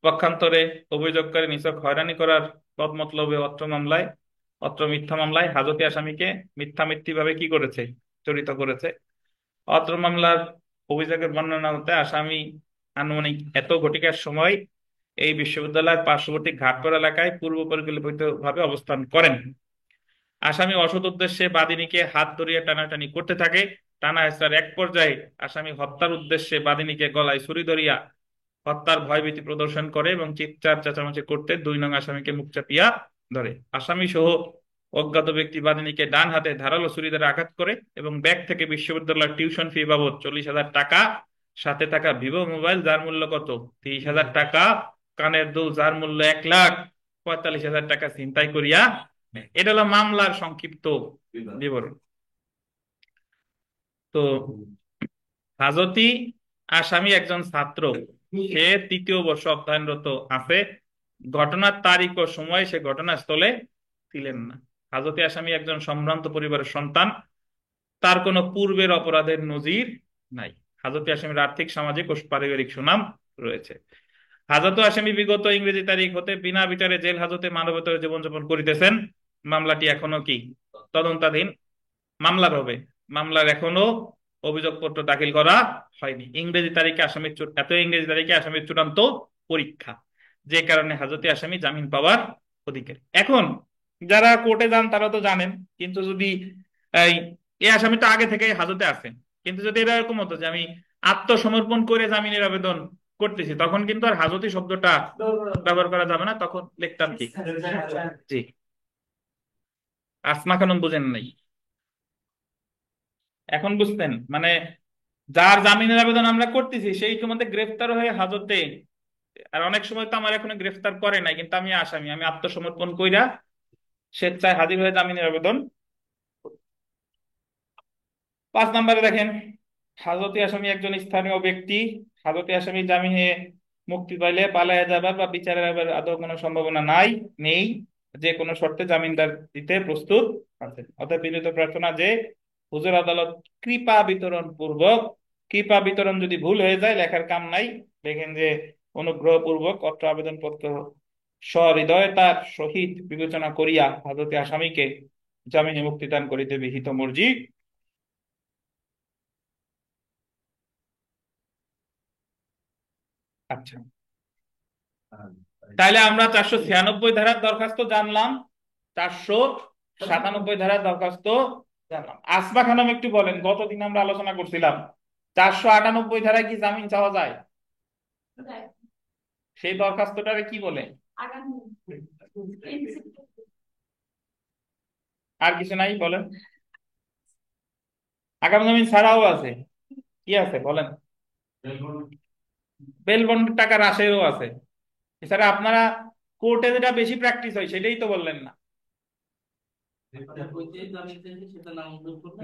পক্ষান্তরে অভিযোগকারী নিছক হয়রানি করার তদমতলবে অত্র মিথ্যা মামলায় হাজতি আসামিকে মিথ্যামিথ্যি ভাবে কি করেছে, জড়িত করেছে। অত্র মামলার অভিযোগের বর্ণনা মতে আসামি আনুমানিক এত ঘটিকার সময় এই বিশ্ববিদ্যালয়ের পার্শ্ববর্তী ঘাটপাড় এলাকায় পূর্ব পরিকল্পিত ভাবে অবস্থান করেন। আসামি অসৎ উদ্দেশ্যে বাদিনীকে হাত ধরিয়ে টানাটানি করতে থাকে। টানা হেঁচড়ার এক পর্যায়ে আসামি হত্যার উদ্দেশ্যে বাদিনীকে গলায় ছুরি ধরিয়া হত্যার ভয়ভীতি প্রদর্শন করে এবং চিৎকার চেঁচামেচি করতে 2 নং আসামিকে মুখ চাপিয়া ধরে। আসামি সহ অজ্ঞাত ব্যক্তি বাদিনীকে ডান হাতে ধারালো ছুরি দ্বারা আঘাত করে এবং ব্যাগ থেকে বিশ্ববিদ্যালয়ের টিউশন ফি বাবদ 40,000 টাকা, সাথে থাকা ভিভো মোবাইল যার মূল্য কত 30,000 টাকা, কানের দুল যার মূল্য 1,45,000 টাকা ছিনতাই করিয়া। এটা হলো মামলার সংক্ষিপ্ত বিবরণ। তো হাজতি আসামি একজন ছাত্র, সে 3য় বর্ষ অধ্যয়নরত আছে। ঘটনার তারিখ ও সময় সে ঘটনাস্থলে ছিলেন না। হাজতি আসামি একজন সম্ভ্রান্ত পরিবারের সন্তান, তার কোনো পূর্বের অপরাধের নজির নাই। হাজতি আসামির আর্থিক, সামাজিক ও পারিবারিক সুনাম রয়েছে। হাজত আসামি বিগত ইংরেজি তারিখ হতে বিনা বিচারে জেল হাজতে মানবতার জীবনযাপন করিতেছেন। মামলাটি এখনো কি তদন্তাধীন মামলার হবে, মামলার এখনো অভিযোগপত্র দাখিল করা হয়নি। ইংরেজি তারিখে আসামির এত ইংরেজি তারিখে আসামির চূড়ান্ত পরীক্ষা, যে কারণে হাজতে আসামি জামিন পাওয়ার অধিকারী। এখন যারা কোর্টে যান তারা তো জানেন, কিন্তু যদি এই এই আসামি তো আগে থেকে হাজতে আছেন, কিন্তু যদি এটা এরকম হতো যে আমি আত্মসমর্পণ করে জামিনের আবেদন করতেছি, তখন কিন্তু আর হাজতি শব্দটা ব্যবহার করা যাবে না, তখন লিখতাম কি, জি। আসমা খানম বুঝেন নাই, এখন বুঝতেন মানে যার জামিনের আবেদন আমরা করতেছি সেই ইতিমধ্যে গ্রেফতার হয়ে হাজতে। আর অনেক সময় তো আমার এখনো গ্রেফতার করে নাই, কিন্তু আমি আসামি, আমি আত্মসমর্পণ কইরা স্বেচ্ছায় হাজির হয়ে জামিনের আবেদন। 5 নম্বরে দেখেন, হাজতে আসামি একজন স্থানীয় ব্যক্তি। হাজতে আসামি জামিনে মুক্তি পাইলে পালায়া যাবার বা বিচারের আদৌ কোনো সম্ভাবনা নেই, যে কোনো শর্তে জামিনদার দিতে প্রস্তুত আছেন। অতএব বিনীত প্রার্থনা যে হুজুর আদালত কৃপা বিতরণ যদি ভুল হয়ে যায়, লেখার কাম নাই, দেখেন যে অনুগ্রহপূর্বক অত্র আবেদনপত্র সহৃদয়তার সহিত বিবেচনা করিয়া হাজতে আসামিকে জামিনে মুক্তিদান করিতে বিহিত মর্জি। আচ্ছা, তাইলে আমরা 496 ধারার দরখাস্ত জানলাম, 497 ধারার দরখাস্ত জানলাম। আসমা খানম একটু বলেন, গতদিন আমরা আলোচনা করছিলাম 498 ধারায় কি জামিন চাওয়া যায়? সেই দরখাস্তটারে কি বলে? আর কিছু নাই বলেন। আগাম জামিন ছাড়াও আছে, কি আছে বলেন? বেল বন্ডের টাকা হ্রাসেরও আছে। এছাড়া আপনারা কোর্টে যেটা বেশি প্র্যাকটিস হয় সেটাই তো বললেন না।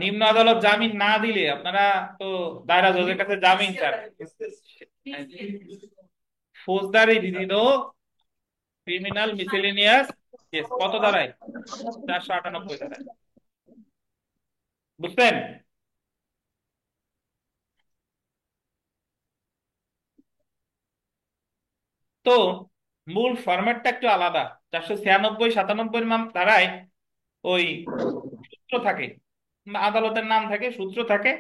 নিম্ন আদালত জামিন না দিলে আপনারা তো দায়রা জজের কাছে জামিন চান। ফৌজদারি বিধিত ক্রিমিনাল মিসেলেনিয়াস কেস কত দাঁড়ায়? 498 দাঁড়ায়। বুঝছেন? তো মূল ফরম্যাটটা একটু আলাদা। 496 97 ধারায় ওই সূত্র থাকে, আদালতের নাম থাকে, সূত্র থাকে,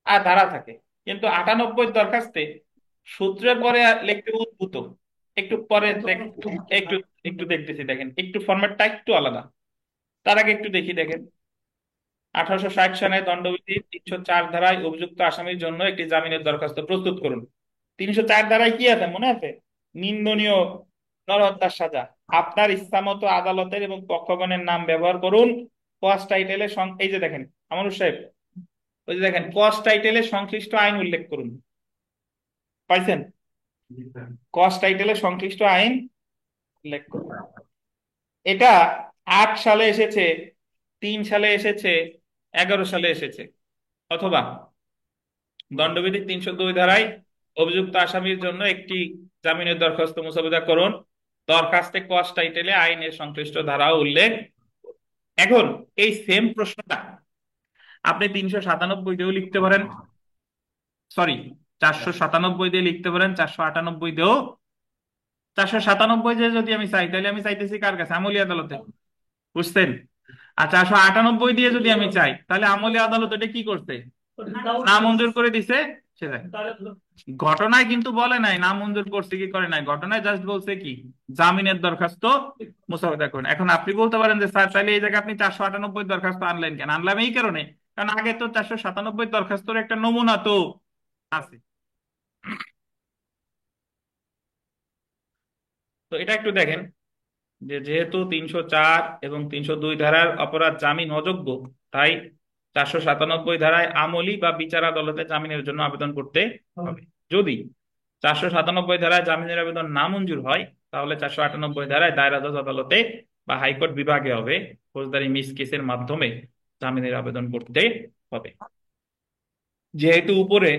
আর ধারা থাকে। কিন্তু 98 দরখাস্তে সূত্রের পরে লিখতে উদ্ভূত। একটু পরে একটু একটু দেখতেছি, দেখেন একটু ফরম্যাটটা একটু আলাদা। তার আগে একটু দেখি, দেখেন 1860 সনে দণ্ডবিধি 304 ধারায় অভিযুক্ত আসামির জন্য একটি জামিনের দরখাস্ত প্রস্তুত করুন। 304 ধারায় কি আছে মনে আছে? নিন্দনীয় নরহত্যার সাজা। আপনার ইচ্ছা মতো আদালতের এবং পক্ষগণের নাম ব্যবহার করুন। কস টাইটেলে এই যে দেখেন আমানুর সাহেব, ওই যে দেখেন কস টাইটেলে সংশ্লিষ্ট আইন উল্লেখ করুন। পাইছেন? কস টাইটেলে সংশ্লিষ্ট আইন উল্লেখ করুন। এটা 8 সালে এসেছে, 3 সালে এসেছে, 11 সালে এসেছে। অথবা দণ্ডবিধি 302 ধারায় অভিযুক্ত আসামির জন্য একটি জামিনের দরখাস্ত মোসাবেদা করুন। দরখাস্তে কস টাইটেলে আইনের সংশ্লিষ্ট ধারাও উল্লেখ। এখন এই সেম প্রশ্নটা আপনি 397 দিয়েও লিখতে পারেন, সরি 497 দিয়ে লিখতে পারেন, 498 দিয়েও। 497 দিয়ে যদি আমি চাই তাহলে আমি চাইতেছি কার কাছে? আমলি আদালতে। বুঝছেন? আর 498 দিয়ে যদি আমি চাই তাহলে আমলি আদালত এটা কি করছে? নামঞ্জুর করে দিছে। সেটাই ঘটনায় কিন্তু বলে নাই নামঞ্জুর করছে কি করে নাই, ঘটনায় জাস্ট বলছে কি জামিনের দরখাস্ত মোসাবেদা করুন। এখন আপনি বলতে পারেন যে স্যার তাহলে এই জায়গায় আপনি 498 দরখাস্ত আনলেন কেন? আনলাম এই কারণে, কারণ আগে তো 497 দরখাস্তর একটা নমুনা তো আছে। তো এটা একটু দেখেন যে যেহেতু 304 এবং 302 ধারার অপরাধ জামিন অযোগ্য, তাই 497 ধারায় আমলি বা বিচার আদালতে জামিনের জন্য আবেদন করতে হবে। যদি 497 ধারায় জামিনের আবেদন নামঞ্জুর হয় তাহলে 498 ধারায় দায়রা জজ আদালতে বা হাইকোর্ট বিভাগে হবে ফৌজদারি মিস কেসের মাধ্যমে জামিনের আবেদন করতে হবে। যেহেতু উপরে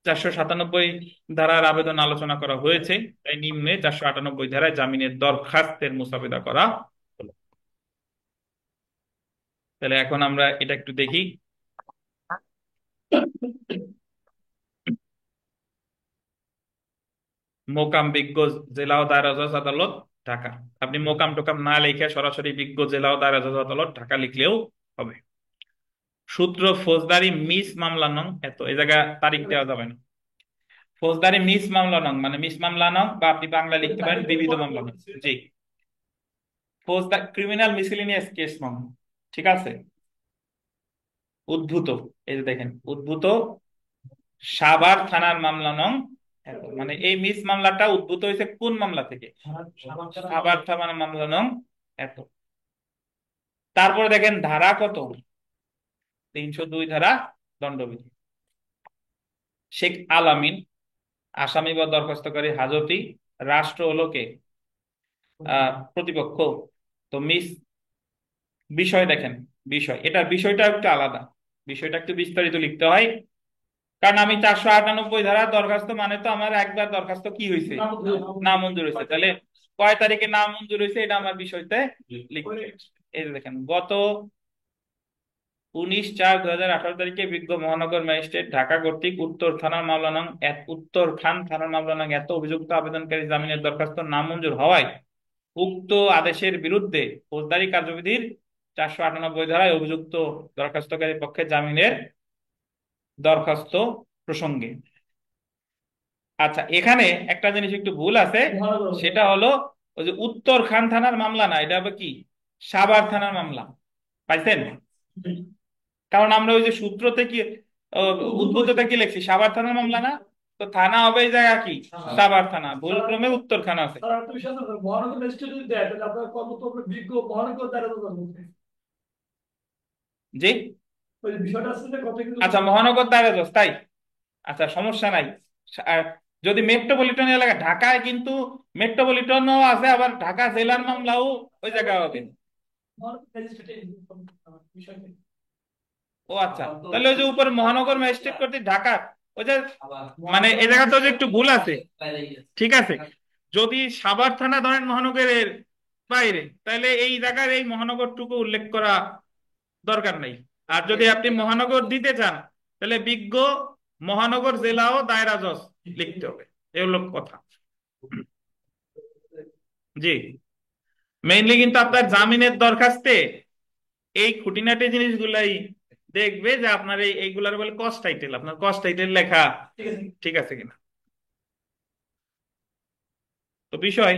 497 ধারার আবেদন আলোচনা করা হয়েছে, তাই নিম্নে 498 ধারায় জামিনের দরখাস্তের মোসাবেদা করা হলো। তাহলে এখন আমরা এটা একটু দেখি। মোকাম বিজ্ঞ জেলা ও দায়রা জজ আদালত ঢাকা। আপনি মোকাম টোকাম না লিখে সরাসরি বিজ্ঞ জেলা ও দায়রা জজ আদালত ঢাকা লিখলেও হবে। সূত্র ফৌজদারি মিস মামলা নং এত, এই জায়গায় তারিখ দেওয়া যাবে না। ফৌজদারি মিস মামলা নং মানে মিস মামলা নং, বা আপনি বাংলা লিখতে পারেন বিবিধ মামলা নং। জি, ফৌজদারি ক্রিমিনাল মিসেলেনিয়াস কেস নং। ঠিক আছে? উদ্ভূত, এই যে দেখেন উদ্ভূত সাভার থানার মামলা নং এত। মানে এই মিস মামলাটা উদ্ভূত হয়েছে কোন মামলা থেকে? সাভার থানার মামলা নং এত। তারপরে দেখেন ধারা কত? 302 ধারা দণ্ডবিধি। শেখ আলামিন আসামি বা দরখাস্তকারী হাজতি, রাষ্ট্র হলো কে? প্রতিপক্ষ। তো মিস বিষয় দেখেন, বিষয় এটার বিষয়টা একটু আলাদা, বিষয়টা একটু বিস্তারিত লিখতে হয়। কারণ আমি 498 ধারা দরখাস্ত মানে তো আমার একবার দরখাস্ত কি হয়েছে? নামঞ্জুর হয়েছে। তাহলে কয় তারিখে নামঞ্জুর হয়েছে এটা আমার বিষয়তে লিখতে হবে। এই যে দেখেন গত 19/4/2018 তারিখে বিজ্ঞ মহানগর ম্যাজিস্ট্রেট ঢাকা কর্তৃক উত্তর খান থানার মামলা নং এত অভিযুক্ত আবেদনকারী জামিনের দরখাস্ত নামঞ্জুর হওয়ায় উক্ত আদেশের বিরুদ্ধে ফৌজদারি কার্যবিধির 498 ধারায় অভিযুক্ত দরখাস্তকারী পক্ষে জামিনের দরখাস্ত প্রসঙ্গে। আচ্ছা, এখানে একটা জিনিস একটু ভুল আছে, সেটা হলো ওই যে উত্তর খান থানার মামলা না, এটা হবে কি সাভার থানার মামলা। পাইছেন? কারণ আমরা ওই যে সূত্রতে কি উদ্ভূততে কি লিখছি? সাভার থানার মামলা না, তো থানা হবে এই জায়গা কি সাভার থানা, ভুলক্রমে উত্তর খান আছে। মহানগর ম্যাজিস্ট্রেট যদি দেয় তাহলে আপনার কর্মত বিজ্ঞ মহানগর দায়রা জজ আদালত। জি, ওই বিষয়টা আছে যে কত কিন্তু আচ্ছা, মহানগর দায়রা জজ, তাই? আচ্ছা, সমস্যা নাই। আর যদি মেট্রোপলিটন এলাকা, ঢাকায় কিন্তু মেট্রোপলিটনও আছে, আবার ঢাকা জেলার মামলাও ওই জায়গায় হবে। বিষয় নেই। ও আচ্ছা, তাহলে ওই যে উপরে মহানগর ম্যাজিস্ট্রেট কর্তৃক ঢাকা, ওই যে, মানে এই জায়গাতে যে একটু ভুল আছে। ঠিক আছে, যদি সাভার থানা ধরেন মহানগরের বাইরে, তাহলে এই জায়গার এই মহানগরটুকু উল্লেখ করা দরকার নেই। আর যদি আপনি মহানগর দিতে চান, তাহলে বিজ্ঞ মহানগর জেলা ও দায়রা জজ লিখতে হবে। এ হলো কথা। জি। মেইনলি কিন্তু আপনার জামিনের দরখাস্তে এই খুঁটিনাটি জিনিসগুলাই দেখবে, যে আপনার এইগুলার বলে কস্ট টাইটেল, আপনার কস্ট টাইটেল লেখা ঠিক আছে। ঠিক আছে কিনা। তো বিষয়,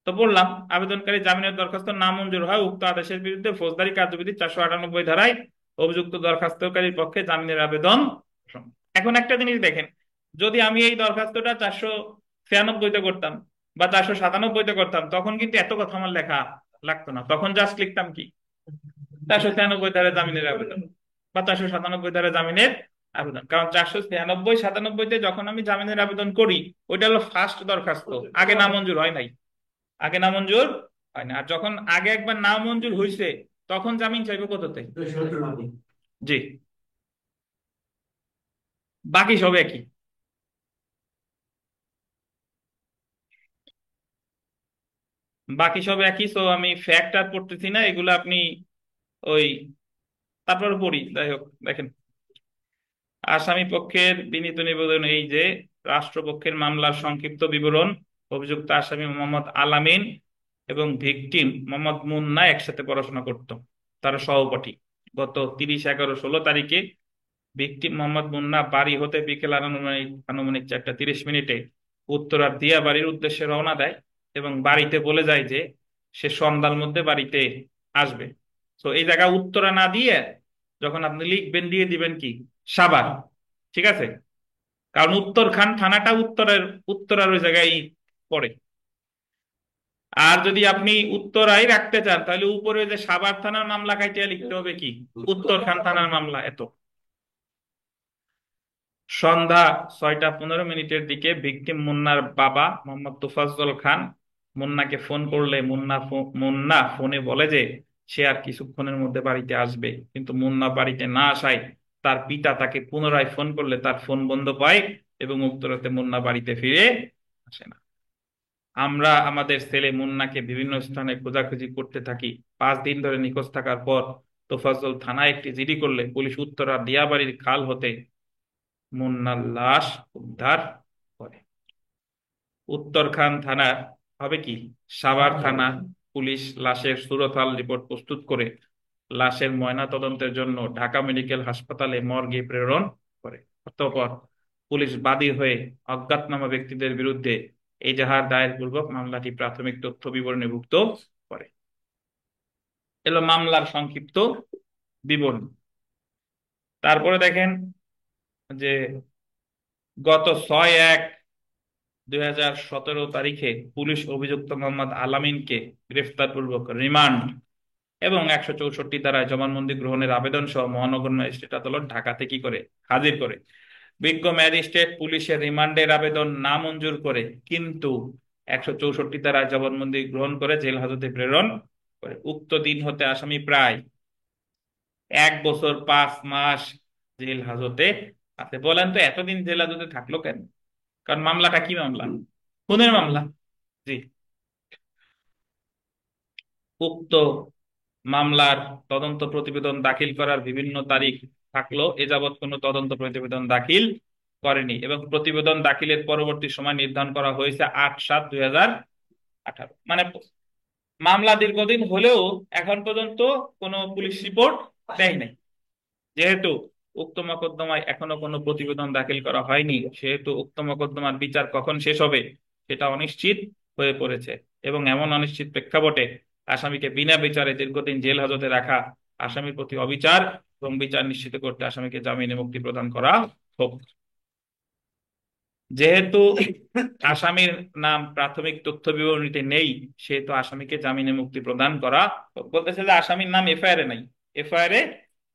তো বললাম, আবেদনকারী জামিনের দরখাস্ত নামঞ্জুর হয় উক্ত আদেশের বিরুদ্ধে ফৌজদারি কার্যবিধি 498 ধারায় অভিযুক্ত দরখাস্তকারীর পক্ষে জামিনের আবেদন। এখন একটা জিনিস দেখেন, যদি আমি এই দরখাস্তটা 496-তে করতাম বা 497-তে করতাম, তখন কিন্তু এত কথা আমার লেখা লাগতো না। তখন জাস্ট লিখতাম কি, 496 ধারা জামিনের আবেদন বা 497 ধারা জামিনের আবেদন। কারণ 496, 97-তে যখন আমি জামিনের আবেদন করি, ওইটা হলো ফার্স্ট দরখাস্ত, আগে নামঞ্জুর হয় নাই। আগে নামঞ্জুর হয় না। আর যখন আগে একবার নামঞ্জুর হয়েছে, তখন জামিন চাইবে কততে? জি। বাকি সব একই। বাকি সব একই, সো আমি ফ্যাক্ট আর পড়তেছি না, এগুলো আপনি ওই তারপর পড়ি। যাই হোক, দেখেন, আসামি পক্ষের বিনীত নিবেদন এই যে, রাষ্ট্রপক্ষের মামলার সংক্ষিপ্ত বিবরণ। অভিযুক্ত আসামি মোহাম্মদ আলামিন এবং ভিকটিম মোহাম্মদ মুন্না একসাথে পড়াশোনা করত, তারা সহপাঠী। গত 30/11-16 তারিখে ভিকটিম মোহাম্মদ মুন্না বাড়ি হতে বিকেল আনুমানিক আনুমানিক 4টা 30 মিনিটে উত্তরার দিয়া বাড়ির উদ্দেশ্যে রওনা দেয় এবং বাড়িতে বলে যায় যে সে সন্ধ্যার মধ্যে বাড়িতে আসবে। তো এই জায়গা উত্তরা না দিয়ে, যখন আপনি লিখবেন, দিয়ে দিবেন কি, সাভার। ঠিক আছে, কারণ উত্তরখান থানাটা উত্তরার ওই জায়গায় পড়ে। আর যদি আপনি উত্তরাই রাখতে চান, তাহলে উপরে ওই যে সাভার থানার মামলা কাটিয়ে লিখতে হবে কি, উত্তরখান থানার মামলা। এত সন্ধ্যা 6টা 15 মিনিটের দিকে ভিকটিম মুন্নার বাবা মোহাম্মদ তোফাজ্জল খান মুন্নাকে ফোন করলে মুন্না ফোনে বলে যে সে আর কিছুক্ষণের মধ্যে বাড়িতে আসবে। কিন্তু মুন্না বাড়িতে না আসায় তার পিতা তাকে পুনরায় ফোন করলে তার ফোন বন্ধ পায় এবং উক্ত রাতে মুন্না বাড়িতে ফিরে আসে না। আমরা আমাদের ছেলে মুন্নাকে বিভিন্ন স্থানে খোঁজাখুঁজি করতে থাকি। 5 দিন ধরে নিখোঁজ থাকার পর তোফাজ্জল থানায় একটি জিডি করলে পুলিশ উত্তরা দিয়াবাড়ির খাল হতে মুন্নার লাশ উদ্ধার করে। উত্তরখান থানার হবে কি, সাভার থানা পুলিশ লাশের সুরতহাল রিপোর্ট প্রস্তুত করে লাশের ময়না তদন্তের জন্য ঢাকা মেডিকেল হাসপাতালে মর্গে প্রেরণ করে। অতঃপর পুলিশ বাদী হয়ে অজ্ঞাতনামা ব্যক্তিদের বিরুদ্ধে এজাহার দায়ের পূর্বক মামলাটি প্রাথমিক তথ্য বিবরণীভুক্ত করে। এলো মামলার সংক্ষিপ্ত বিবরণ। তারপরে দেখেন যে গত 6/1/2017 তারিখে পুলিশ অভিযুক্ত মোহাম্মদ আলামিনকে গ্রেফতার পূর্বক রিমান্ড এবং 164 ধারায় জবানবন্দি গ্রহণের আবেদন সহ মহানগর ম্যাজিস্ট্রেট আদালত ঢাকাতে কি করে, হাজির করে। বিজ্ঞ ম্যাজিস্ট্রেট পুলিশের রিমান্ডের আবেদন নামঞ্জুর করে, কিন্তু 164 ধারায় জবানবন্দি গ্রহণ করে জেল হাজতে প্রেরণ করে। উক্ত দিন হতে আসামি প্রায় 1 বছর 5 মাস জেল হাজতে আছে। বলেন তো এতদিন জেল হাজতে থাকলো কেন? কারণ মামলাটা কি মামলা? খুনের মামলা। জি। উক্ত মামলার তদন্ত প্রতিবেদন দাখিল করার বিভিন্ন তারিখ থাকলো, এ যাবৎ কোনো তদন্ত প্রতিবেদন দাখিল করেনি এবং প্রতিবেদন দাখিলের পরবর্তী সময় নির্ধারণ করা হয়েছে 8/7/2018। মানে মামলা দীর্ঘদিন হলেও এখন পর্যন্ত কোনো পুলিশ রিপোর্ট দেয় নাই। যেহেতু উক্ত মোকদ্দমায় এখনো কোনো প্রতিবেদন দাখিল করা হয়নি, সেহেতু উক্ত মোকদ্দমার বিচার কখন শেষ হবে সেটা অনিশ্চিত হয়ে পড়েছে। এবং এমন অনিশ্চিত প্রেক্ষাপটে আসামিকে বিনা বিচারে দীর্ঘদিন জেল হাজতে রাখা আসামির প্রতি অবিচার এবং বিচার নিশ্চিত করতে আসামিকে জামিনে মুক্তি প্রদান করা হোক। যেহেতু আসামির নাম প্রাথমিক তথ্য বিবরণীতে নেই, সেহেতু আসামিকে জামিনে মুক্তি প্রদান করা হোক। বলতেছে যে আসামির নাম এফআইআর এ নাই, এফআইআর এ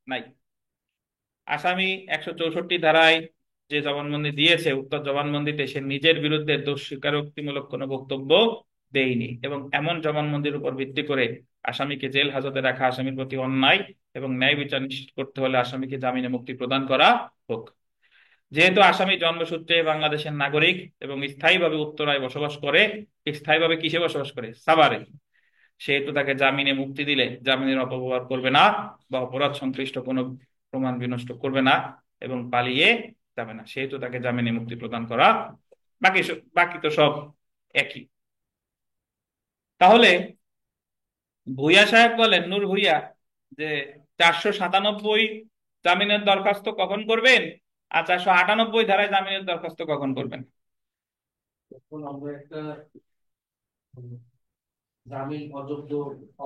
নাই। আসামি 164 ধারায় যে জবানবন্দি দিয়েছে, উক্ত জবানবন্দিতে সে নিজের বিরুদ্ধে দোষ স্বীকারোক্তিমূলক কোনো বক্তব্য দেয়নি, এবং এমন জবানবন্দির উপর ভিত্তি করে আসামিকে জেল হাজতে রাখা আসামির প্রতি অন্যায়, এবং ন্যায় বিচার নিশ্চিত করতে হলে আসামিকে জামিনে মুক্তি প্রদান করা হোক। যেহেতু আসামি জন্মসূত্রে বাংলাদেশের নাগরিক এবং স্থায়ীভাবে উত্তরায় বসবাস করে, স্থায়ীভাবে কিসে বসবাস করে, সাভারে, সেহেতু তাকে জামিনে মুক্তি দিলে জামিনের অপব্যবহার করবে না বা অপরাধ সংশ্লিষ্ট কোনো প্রমাণ বিনষ্ট করবে না এবং পালিয়ে যাবে না, সেহেতু তাকে জামিনে মুক্তি প্রদান করা। বাকি তো সব একই। তাহলে ভূঁইয়া সাহেব বলেন, নূর ভূঁইয়া, যে 497 জামিনের দরখাস্ত কখন করবেন আর 498 ধারায় জামিনের দরখাস্ত কখন করবেন? তখন আমরা একটা জামিন অযোগ্য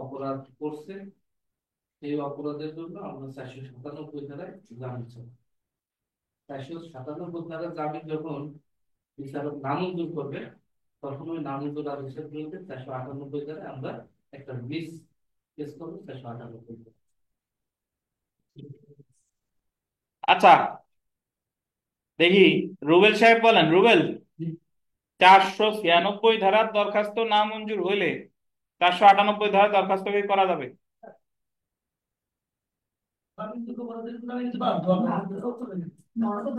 অপরাধ করছে, সেই অপরাধের জন্য আমরা 497 ধারায় জামিন চাই। 497 ধারায় জামিন যখন বিচারক নামঞ্জুর করবে, তখন ওই নামঞ্জুর আদেশের বিরুদ্ধে 498 ধারায় আমরা একটা মিস কেস করবো 498 ধারায়। আচ্ছা, দেখি রুবেল সাহেব বলেন, রুবেল, 496 ধারার দরখাস্ত না মঞ্জুর হইলে 498 ধারার দরখাস্ত কি করা যাবে? আমি তো অপরাধের জন্য আমি কিন্তু বাধ্য, আমি হাতে ধরতে পারি না। না, ওটা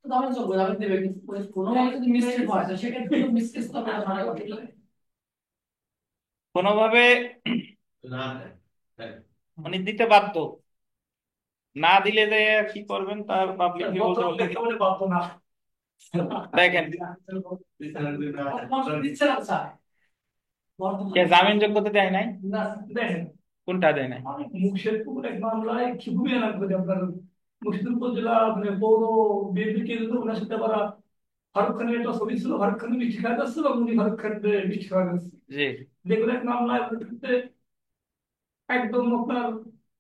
তো দাম চলবে, দাম দেবে, কিন্তু কোনো ভাবে যদি মিস্টেক হয় তো সেক্ষেত্রে তো মিসকেস তো হবে না, কোনোভাবে না, হ্যাঁ, উনি দিতে বাধ্য, না দিলে যে কি করবেন তার পাবলিকলি বলতে বলতে বর্তমানে বাধ্য না। দেখেন, বর্তমান দিচ্ছে না স্যার, কে বর্তমান জামিন যোগ্যতা দেয় নাই? না, দেখেন, কোনটা দেয় নাই? আমি মুর্শিদপুর এক মামলায় খিবুমিয়া নাম করে আপনার মুর্শিদপুর জেলা মানে পৌর বিএনপি কেন্দ্র, ওনার সাথে আবার ফারুক খানের একটা ছবি ছিল, ফারুক খান মিষ্টি খাওয়া যাচ্ছে এবং উনি ফারুক খান মিষ্টি খাওয়া যাচ্ছে। জি। যেগুলো এক মামলায় একদম আপনার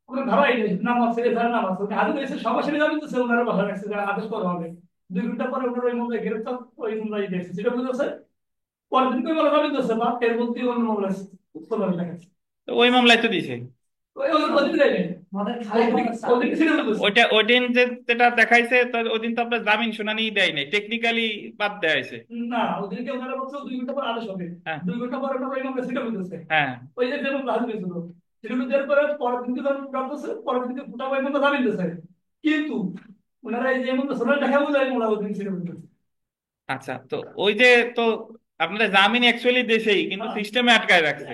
কোনো ধারাই নেই, নাম আছে, এধারে নাম আছে, উনি হাজির হয়েছে, সবার সাথে জামিন দিচ্ছে, ওনারা বাসা রাখছে যে আদেশ করা হবে। 2 ঘন্টা পরে ওনার ওই মামলায় গ্রেফতার, ওই মামলায় দেখছে, যেটা বুঝেছে পরের দিন ওই মামলা জামিন দিচ্ছে, বা এর মধ্যে অন্য মামলা উত্তর দাবি দেখাচ্ছে। তো ওই মামলায় তো দিছে। ওই ওদিন যায়নি, আমাদের খালি ওদিন ছেড়ে দিচ্ছে। ওইটা ওই দিন যেটা দেখাইছে, ওই দিন তো আপনার জামিন শুনানি দেয় নাই, টেকনিক্যালি বাদ দেয়া হয়েছে। না, ওদিনকে ওনারা বলছে 2 ঘন্টা পর আদেশ হবে, হ্যাঁ। 2 ঘন্টা পরে ওনারা ওই মামলা ছেড়ে দিতেছে। হ্যাঁ। ওই যে যেমন হাজির হয়েছিল, ছেড়ে দেওয়ার পরে পরের দিনকে যখন ডাকতেছে, পরের দিনকে গোটা ওই মামলা জামিন দিচ্ছে, কিন্তু ওনারা এই যে মামলা সোনার দেখা বলে ওই মামলা ওদিন ছেড়ে দিতেছে। আচ্ছা, তো ওই যে, তো আপনাদের জামিন অ্যাকচুয়ালি দেশেই, কিন্তু সিস্টেমে আটকায় রাখছে,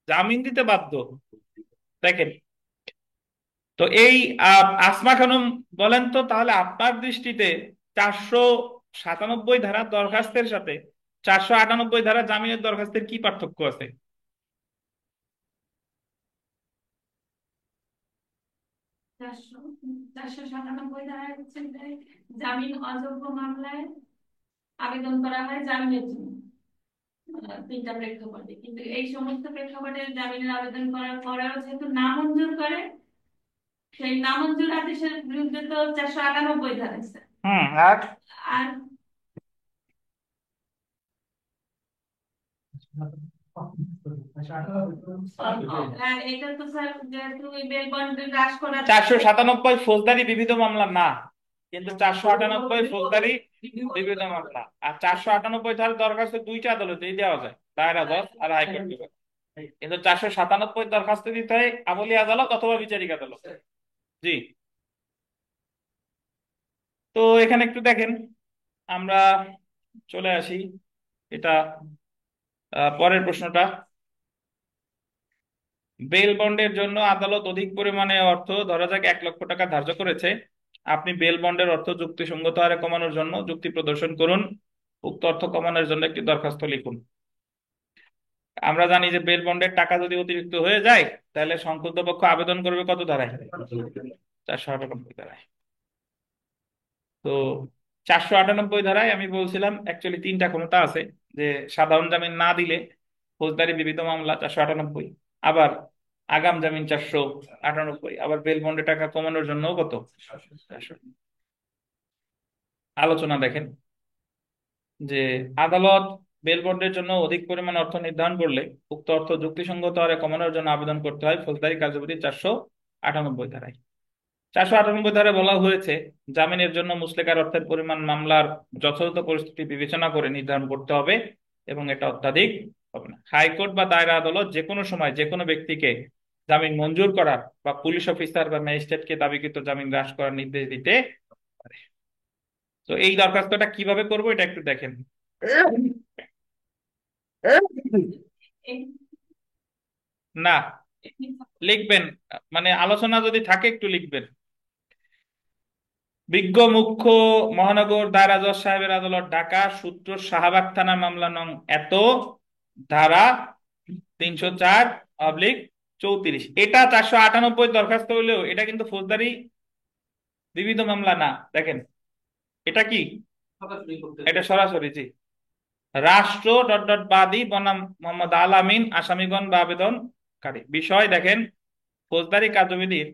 জামিন দিতে বাধ্য। দেখেন, তো এই আসমা খানম বলেন তো, তাহলে আপনার দৃষ্টিতে 497 ধারার দরখাস্তের সাথে 498 ধারা জামিনের দরখাস্তের কি পার্থক্য আছে? 497 ধারায় হচ্ছে যে জামিন অযোগ্য মামলায় আবেদন করা হয় জামিনের জন্য 3টা প্রেক্ষাপটে, কিন্তু এই সমস্ত প্রেক্ষাপটে জামিনের আবেদন করার পরেও যেহেতু নামঞ্জুর করে, সেই নামঞ্জুর আদেশের বিরুদ্ধে তো 498 ধারা আছে। আর আর আর এটা তো স্যার যেহেতু বেল বন্ড হ্রাস করা 497 ফৌজদারি বিবিধ মামলা না, কিন্তু 498 ফৌজদারি বিবিধ মামলা। আর 498 ধারার দরখাস্ত দুইটা আদালতেই দেওয়া যায়, দায়রা জজ আর হাইকোর্ট বিভাগ। কিন্তু 497 দরখাস্ত দিতে হয় আমলি আদালত অথবা বিচারিক আদালত। জি। তো এখানে একটু দেখেন, আমরা চলে আসি এটা পরের প্রশ্নটা। বেল বন্ডের জন্য আদালত অধিক পরিমাণে অর্থ, ধরা যাক 1 লক্ষ টাকা ধার্য করেছে। আপনি বেল বন্ডের অর্থ যুক্তিসঙ্গত হারে কমানোর জন্য যুক্তি প্রদর্শন করুন। উক্ত অর্থ কমানোর জন্য একটি দরখাস্ত লিখুন। আমরা জানি যে বেল বন্ডের টাকা যদি অতিরিক্ত হয়ে যায়, তাহলে সংক্ষুব্ধ পক্ষ আবেদন করবে কত ধারায়? 498 ধারায়। তো 498 ধারায় আমি বলছিলাম অ্যাকচুয়ালি 3টা ক্ষমতা আছে, যে সাধারণ জামিন না দিলে ফৌজদারি বিবিধ মামলা 498, আবার আগাম জামিন 498, আবার বেল বন্ডে টাকা কমানোর জন্য কত? 400। আলোচনা দেখেন যে আদালত বেল বন্ডের জন্য অধিক পরিমাণ অর্থ নির্ধারণ করলে উক্ত অর্থ যুক্তিসঙ্গত হারে কমানোর জন্য আবেদন করতে হয় ফৌজদারি কার্যবিধি 498 ধারায়। 498 ধারা বলা হয়েছে জামিনের জন্য মুচলেকার অর্থের পরিমাণ মামলার যথাযথ পরিস্থিতি বিবেচনা করে নির্ধারণ করতে হবে এবং এটা অত্যাধিক হবে না। হাইকোর্ট বা দায়রা আদালত যে কোনো সময় যে কোনো ব্যক্তিকে জামিন মঞ্জুর করার বা পুলিশ অফিসার বা ম্যাজিস্ট্রেটকে দাবিকৃত জামিন হ্রাস করার নির্দেশ দিতে পারে। তো এই দরখাস্তটা কিভাবে করবো এটা একটু দেখেন। না, লিখবেন, মানে আলোচনা যদি থাকে একটু লিখবেন। বিজ্ঞ মুখ্য মহানগর দায়রা জজ সাহেবের আদালত ঢাকা, সূত্র শাহবাগ থানা, মামলা নং এত, ধারা 304/34। এটা 498 দরখাস্ত হলেও এটা কিন্তু ফৌজদারি বিবিধ মামলা না। দেখেন এটা কি, সরাসরি করতে এটা সরাসরি, জি। রাষ্ট্র ডট ডট বাদী বনাম মোহাম্মদ আল আমিন, আসামিগণ বা আবেদনকারী। বিষয় দেখেন, ফৌজদারি কার্যবিধির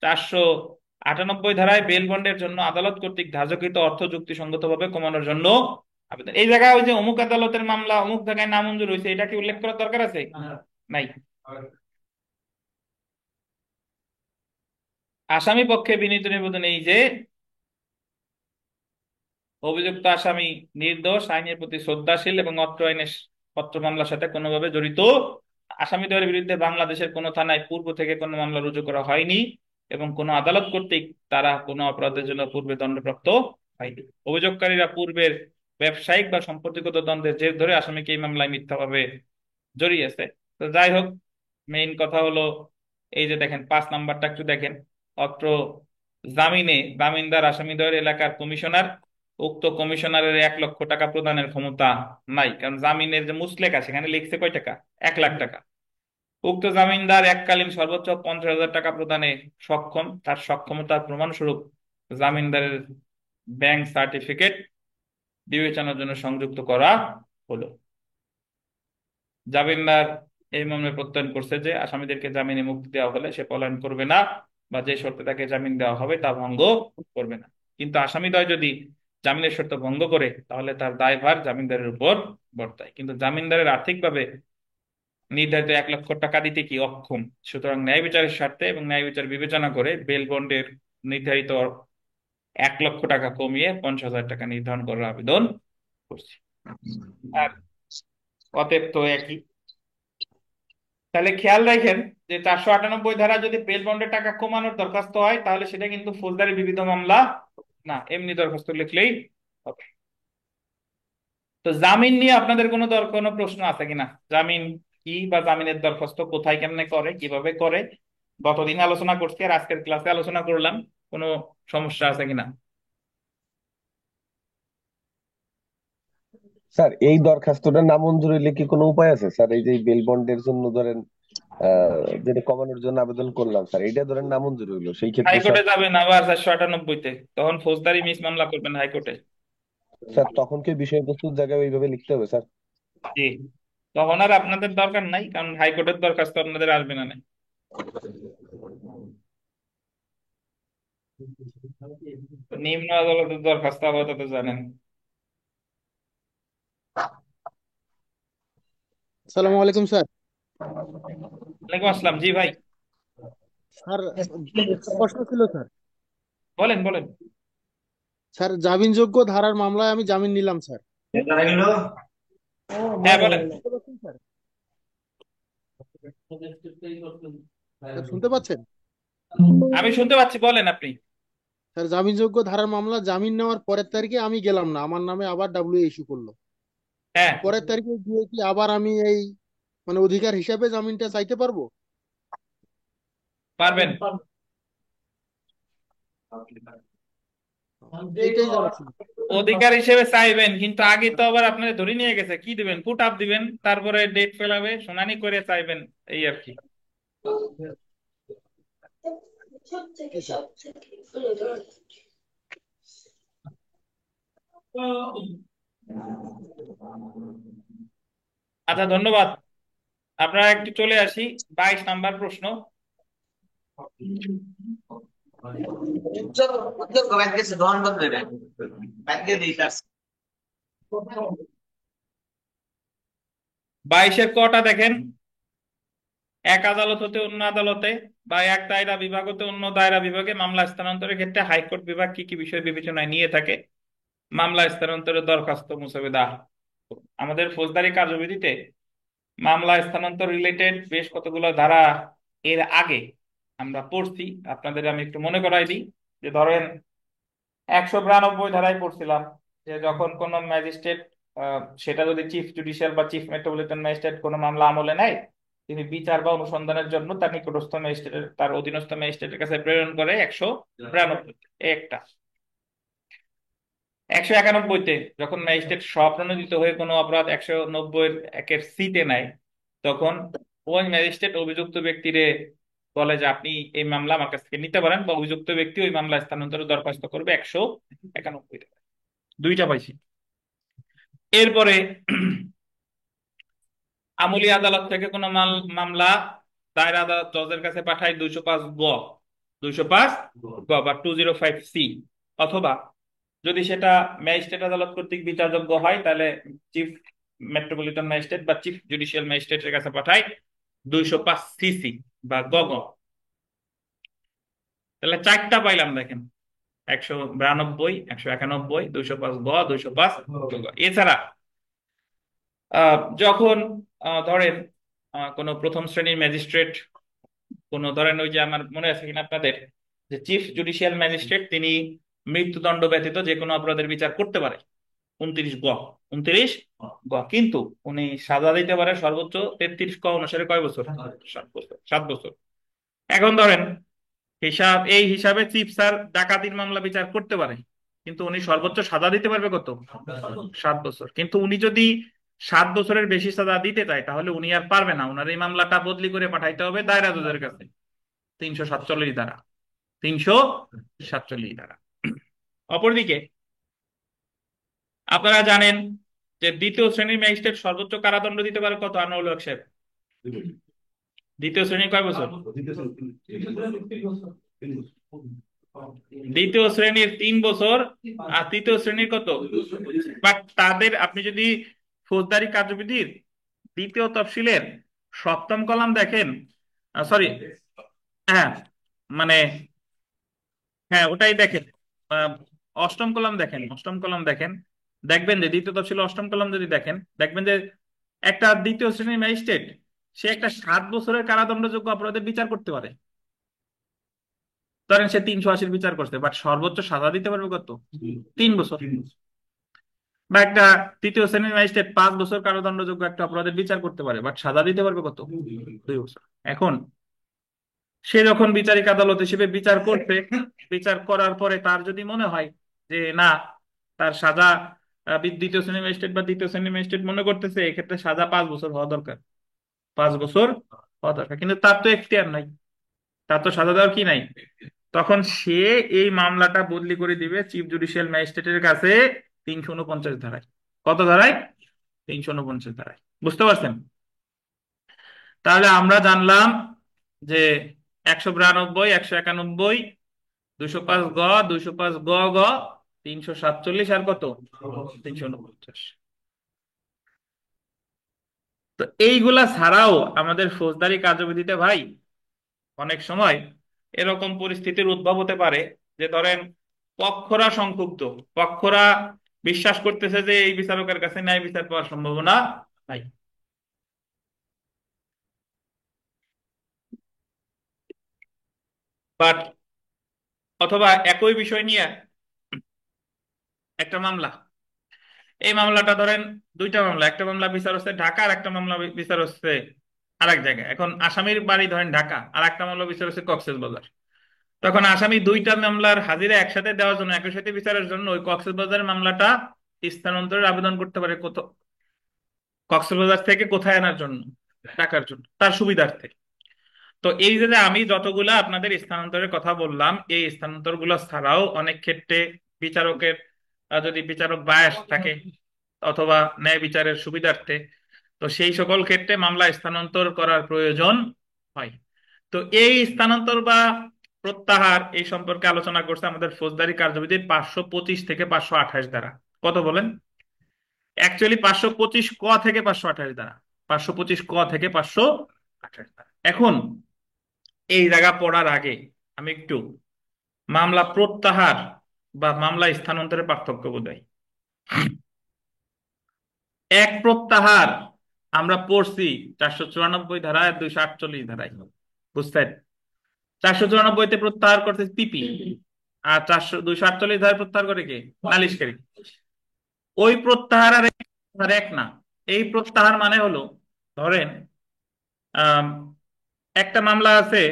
498 ধারায় বেল বন্ডের জন্য আদালত কর্তৃক ধার্যকৃত অর্থ যুক্তিসঙ্গতভাবে কমানোর জন্য আবেদন। এই জায়গায় ওই যে অমুক আদালতের মামলা অমুক জায়গায় নামঞ্জুর হয়েছে, এটা কি উল্লেখ করার দরকার আছে? নাই। আসামি পক্ষে বিনীত নিবেদন এই যে অভিযুক্ত আসামি নির্দোষ, আইনের প্রতি শ্রদ্ধাশীল এবং অত্র আইনের পত্র মামলার সাথে কোনোভাবে জড়িত। আসামিদ্বয়ের বিরুদ্ধে বাংলাদেশের কোনো থানায় পূর্ব থেকে কোনো মামলা রুজু করা হয়নি এবং কোনো আদালত কর্তৃক তারা কোনো অপরাধের জন্য পূর্বে দণ্ডপ্রাপ্ত হয়নি। অভিযোগকারীরা পূর্বের ব্যবসায়িক বা সম্পত্তিগত দ্বন্দ্বের জের ধরে আসামিকে এই মামলায় মিথ্যাভাবে জড়িয়েছে। তো যাই হোক, মেইন কথা হলো এই যে দেখেন 5 নাম্বারটা একটু দেখেন। অত্র জামিনে জামিনদার আসামিদ্বয়ের এলাকার কমিশনার, উক্ত কমিশনারের 1 লক্ষ টাকা প্রদানের ক্ষমতা নাই, কারণ জামিনের যে মুসলেক আছে সেখানে লিখছে কয় টাকা, 1 লাখ টাকা। উক্ত জামিনদার এককালীন সর্বোচ্চ 50,000 টাকা প্রদানে সক্ষম। তার সক্ষমতার প্রমাণস্বরূপ জামিনদারের ব্যাংক সার্টিফিকেট বিবেচনার জন্য সংযুক্ত করা হলো। জামিনদার এই মর্মে প্রত্যয়ন করছে যে আসামিদেরকে জামিনে মুক্তি দেওয়া হলে সে পলায়ন করবে না বা যে শর্তে তাকে জামিন দেওয়া হবে তা ভঙ্গ করবে না। কিন্তু আসামিদ্বয় যদি জামিনের শর্ত ভঙ্গ করে তাহলে তার দায়ভার জামিনদারের উপর বর্তায়। কিন্তু জামিনদারের আর্থিকভাবে নির্ধারিত 1 লক্ষ টাকা দিতে কি অক্ষম। সুতরাং ন্যায় বিচারের স্বার্থে এবং ন্যায় বিচার বিবেচনা করে বেল বন্ডের নির্ধারিত 1 লক্ষ টাকা কমিয়ে 50,000 টাকা নির্ধারণ করার আবেদন করছি। আর অতএব তো একই। তাহলে খেয়াল রাখেন যে 498 ধারা যদি বেল বন্ডের টাকা কমানোর দরখাস্ত হয় তাহলে সেটা কিন্তু ফৌজদারি বিবিধ মামলা না, এমনি দরখাস্ত লিখলেই হবে। তো জামিন নিয়ে আপনাদের কোনো প্রশ্ন আছে কিনা? জামিন কি বা জামিনের দরখাস্ত কোথায় কেমনে করে, কিভাবে করে, গতদিন আলোচনা করছি আর আজকের ক্লাসে আলোচনা করলাম, কোনো সমস্যা আছে কিনা? স্যার এই দরখাস্তটা নামঞ্জুর হইলে কি কোনো উপায় আছে স্যার? এই যে বেল বন্ডের জন্য ধরেন যেটা কমানোর জন্য আবেদন করলাম স্যার, এটা ধরেন নামঞ্জুর হইলো, সেই ক্ষেত্রে স্যার হাইকোর্টে যাবেন আবার 498-তে, তখন ফৌজদারি মিস মামলা করবেন হাইকোর্টে। স্যার তখন কি বিষয়বস্তুর জায়গায় ওইভাবে লিখতে হবে স্যার? জি, তখন আর আপনাদের দরকার নাই, কারণ হাইকোর্টের দরখাস্ত আপনাদের আসবে না। নিম্ন আদালতের দরখাস্ত আপাতত জানেন। আসসালামু আলাইকুম স্যার। ওয়ালাইকুম আসসালাম। জি ভাই, স্যার একটা প্রশ্ন ছিল স্যার। বলেন বলেন। স্যার জামিনযোগ্য ধারার মামলায় আমি জামিন নিলাম স্যার। হ্যাঁ বলেন। শুনতে পাচ্ছেন স্যার? করতে স্যার শুনতে পাচ্ছেন? আমি শুনতে পাচ্ছি, বলেন আপনি। স্যার জামিনযোগ্য ধারার মামলা জামিন নেওয়ার পরের তারিখে আমি গেলাম না, আমার নামে আবার ডাব্লিউ ইস্যু করলো। হ্যাঁ পরের তারিখে গিয়ে কি আবার আমি এই মানে অধিকার হিসাবে জামিনটা চাইতে পারবো? পারবেন। এইটাই জানা ছিল। অধিকার হিসেবে চাইবেন, কিন্তু আগে তো আবার আপনাদের ধরে নিয়ে গেছে, কি দিবেন, পুট আপ দিবেন, তারপরে ডেট ফেলাবে, শুনানি করে চাইবেন, এই আর কি। আচ্ছা ধন্যবাদ। আপনারা একটু চলে আসি 22 নাম্বার প্রশ্ন। বাইশের কটা দেখেন, এক আদালত হতে অন্য আদালতে বা এক দায়রা বিভাগ হতে অন্য দায়রা বিভাগে মামলা স্থানান্তরের ক্ষেত্রে হাইকোর্ট বিভাগ কি কি বিষয় বিবেচনায় নিয়ে থাকে? মামলা স্থানান্তরের দরখাস্ত মুসাবিদা। আমাদের ফৌজদারি কার্যবিধিতে মামলা স্থানান্তর রিলেটেড বেশ কতগুলো ধারা এর আগে আমরা পড়ছি। আপনাদের আমি একটু মনে করাই দিই যে ধরেন 192 ধারায় পড়ছিলাম যে যখন কোনো ম্যাজিস্ট্রেট, সেটা যদি চিফ জুডিশিয়াল বা চিফ মেট্রোপলিটন ম্যাজিস্ট্রেট কোনো মামলা আমলে নেয়, তিনি বিচার বা অনুসন্ধানের জন্য তার নিকটস্থ ম্যাজিস্ট্রেটের, তার অধীনস্থ ম্যাজিস্ট্রেটের কাছে প্রেরণ করে 192 একটা। 191-তে যখন ম্যাজিস্ট্রেট স্বপ্রণোদিত হয়ে কোনো অপরাধ 190-এর সিতে নেয়, তখন ওই ম্যাজিস্ট্রেট অভিযুক্ত ব্যক্তিরে বলে যে আপনি এই মামলা আমার কাছ থেকে নিতে পারেন, বা অভিযুক্ত ব্যক্তি ওই মামলা স্থানান্তরের দরখাস্ত করবে 191-তে। দুইটা পাইছি। এরপরে আমলি আদালত থেকে কোনো মামলা দায়রা আদালত জজের কাছে পাঠায় 205 গ, 205 গ বা 205 সি, অথবা যদি সেটা ম্যাজিস্ট্রেট আদালত কর্তৃক বিচারযোগ্য হয় তাহলে চিফ মেট্রোপলিটন ম্যাজিস্ট্রেট বা চিফ জুডিশিয়াল ম্যাজিস্ট্রেটের কাছে পাঠায় 205 সিসি বা গ গ। তাহলে চারটা পাইলাম দেখেন, 192, 191, 205 গ, 205 গ। এছাড়া যখন ধরেন কোনো প্রথম শ্রেণীর ম্যাজিস্ট্রেট, কোনো ধরেন ওই যে আমার মনে আছে কিনা আপনাদের, যে চিফ জুডিশিয়াল ম্যাজিস্ট্রেট তিনি মৃত্যুদণ্ড ব্যতীত যে কোনো অপরাধের বিচার করতে পারে, 29 গ, 29 গ, কিন্তু উনি সাজা দিতে পারে সর্বোচ্চ 33 ক অনুসারে কয় বছর? 7 বছর, 7 বছর। এখন ধরেন এই হিসাবে চিফ স্যার ডাকাতির মামলা বিচার করতে পারে, কিন্তু উনি সর্বোচ্চ সাজা দিতে পারবে কত? 7 বছর। কিন্তু উনি যদি 7 বছরের বেশি সাজা দিতে চায় তাহলে উনি আর পারবে না, ওনার এই মামলাটা বদলি করে পাঠাইতে হবে দায়রা জজের কাছে, 347 ধারা, 347 ধারা। অপরদিকে আপনারা জানেন যে দ্বিতীয় শ্রেণীর ম্যাজিস্ট্রেট সর্বোচ্চ কারাদণ্ড দিতে পারে কত? আনোয়ার হক সাহেব, দ্বিতীয় শ্রেণী কয় বছর? দ্বিতীয় শ্রেণীর 3 বছর, আর তৃতীয় শ্রেণীর কত? বাট তাদের আপনি যদি ফৌজদারি কার্যবিধির দ্বিতীয় তফসিলের 7ম কলাম দেখেন, সরি, হ্যাঁ মানে হ্যাঁ ওটাই দেখেন, 8ম কলাম দেখেন, 8ম কলাম দেখেন, দেখবেন যে দ্বিতীয় তফসিল 8ম কলাম যদি দেখেন, দেখবেন যে একটা দ্বিতীয় শ্রেণীর ম্যাজিস্ট্রেট সে একটা 7 বছরের কারাদণ্ডযোগ্য অপরাধের বিচার করতে পারে। ধরেন সে 380 বিচার করছে, বাট সর্বোচ্চ সাজা দিতে পারবে কত? 3 বছর। বা একটা তৃতীয় শ্রেণীর ম্যাজিস্ট্রেট 5 বছর কারাদণ্ডযোগ্য একটা অপরাধের বিচার করতে পারে, বাট সাজা দিতে পারবে কত? 2 বছর। এখন সে যখন বিচারিক আদালত হিসেবে বিচার করবে, বিচার করার পরে তার যদি মনে হয় যে না, তার সাজা, দ্বিতীয় শ্রেণীর ম্যাজিস্ট্রেট বা তৃতীয় শ্রেণীর ম্যাজিস্ট্রেট মনে করতেছে এক্ষেত্রে সাজা 5 বছর হওয়া দরকার, 5 বছর হওয়া দরকার, কিন্তু তার তো এখতিয়ার নাই, তার তো সাজা দেওয়ার কি নাই, তখন সে এই মামলাটা বদলি করে দিবে চিফ জুডিশিয়াল ম্যাজিস্ট্রেটের কাছে 349 ধারায়। কত ধারায়? 349 ধারায়। বুঝতে পারছেন? তাহলে আমরা জানলাম যে 192, 191, 205 গ, 205 গ গ, 347 আর কত? 349। তো এইগুলা ছাড়াও আমাদের ফৌজদারি কার্যবিধিতে ভাই অনেক সময় এরকম পরিস্থিতির উদ্ভব হতে পারে যে ধরেন পক্ষরা সংক্ষুব্ধ, পক্ষরা বিশ্বাস করতেছে যে এই বিচারকের কাছে ন্যায় বিচার পাওয়ার সম্ভাবনা নাই, বাট অথবা একই বিষয় নিয়ে একটা মামলা, এই মামলাটা ধরেন দুইটা মামলা, একটা মামলা বিচার হচ্ছে ঢাকা আর একটা মামলা বিচার হচ্ছে আরেক জায়গায়। এখন আসামির বাড়ি ধরেন ঢাকা আর একটা মামলা বিচার হচ্ছে কক্সবাজার, তখন আসামি দুইটা মামলার হাজিরা একসাথে দেওয়ার জন্য, একই সাথে বিচারের জন্য ওই কক্সবাজারের মামলাটা স্থানান্তরের আবেদন করতে পারে কত? কক্সবাজার থেকে কোথায় আনার জন্য? ঢাকার জন্য, তার সুবিধার্থে। তো এই যে আমি যতগুলা আপনাদের স্থানান্তরের কথা বললাম, এই স্থানান্তর গুলো ছাড়াও অনেক ক্ষেত্রে বিচারকের যদি বিচারক বায়াস থাকে অথবা ন্যায় বিচারের সুবিধার্থে, তো সেই সকল ক্ষেত্রে মামলা স্থানান্তর করার প্রয়োজন হয়। তো এই স্থানান্তর বা প্রত্যাহার এই সম্পর্কে আলোচনা করছে আমাদের ফৌজদারি কার্যবিধির 525 থেকে 528 ধারা। কত বলেন? অ্যাকচুয়ালি 525 ক থেকে 528 ধারা, 525 ক থেকে 528 ধারা। এখন এই জায়গা পড়ার আগে আমি একটু মামলা প্রত্যাহার বা মামলা স্থানান্তরের পার্থক্য বোঝাই। এক প্রত্যাহার আমরা পড়ছি 494 ধারায় 248 ধারায়, বুঝছেন? 494-তে প্রত্যাহার করতে পিপি, আর 248 ধারায় প্রত্যাহার করে কে? নালিশকারী। ওই প্রত্যাহার আর এক না। এই প্রত্যাহার মানে হলো, ধরেন আম, একটা মামলা আছে,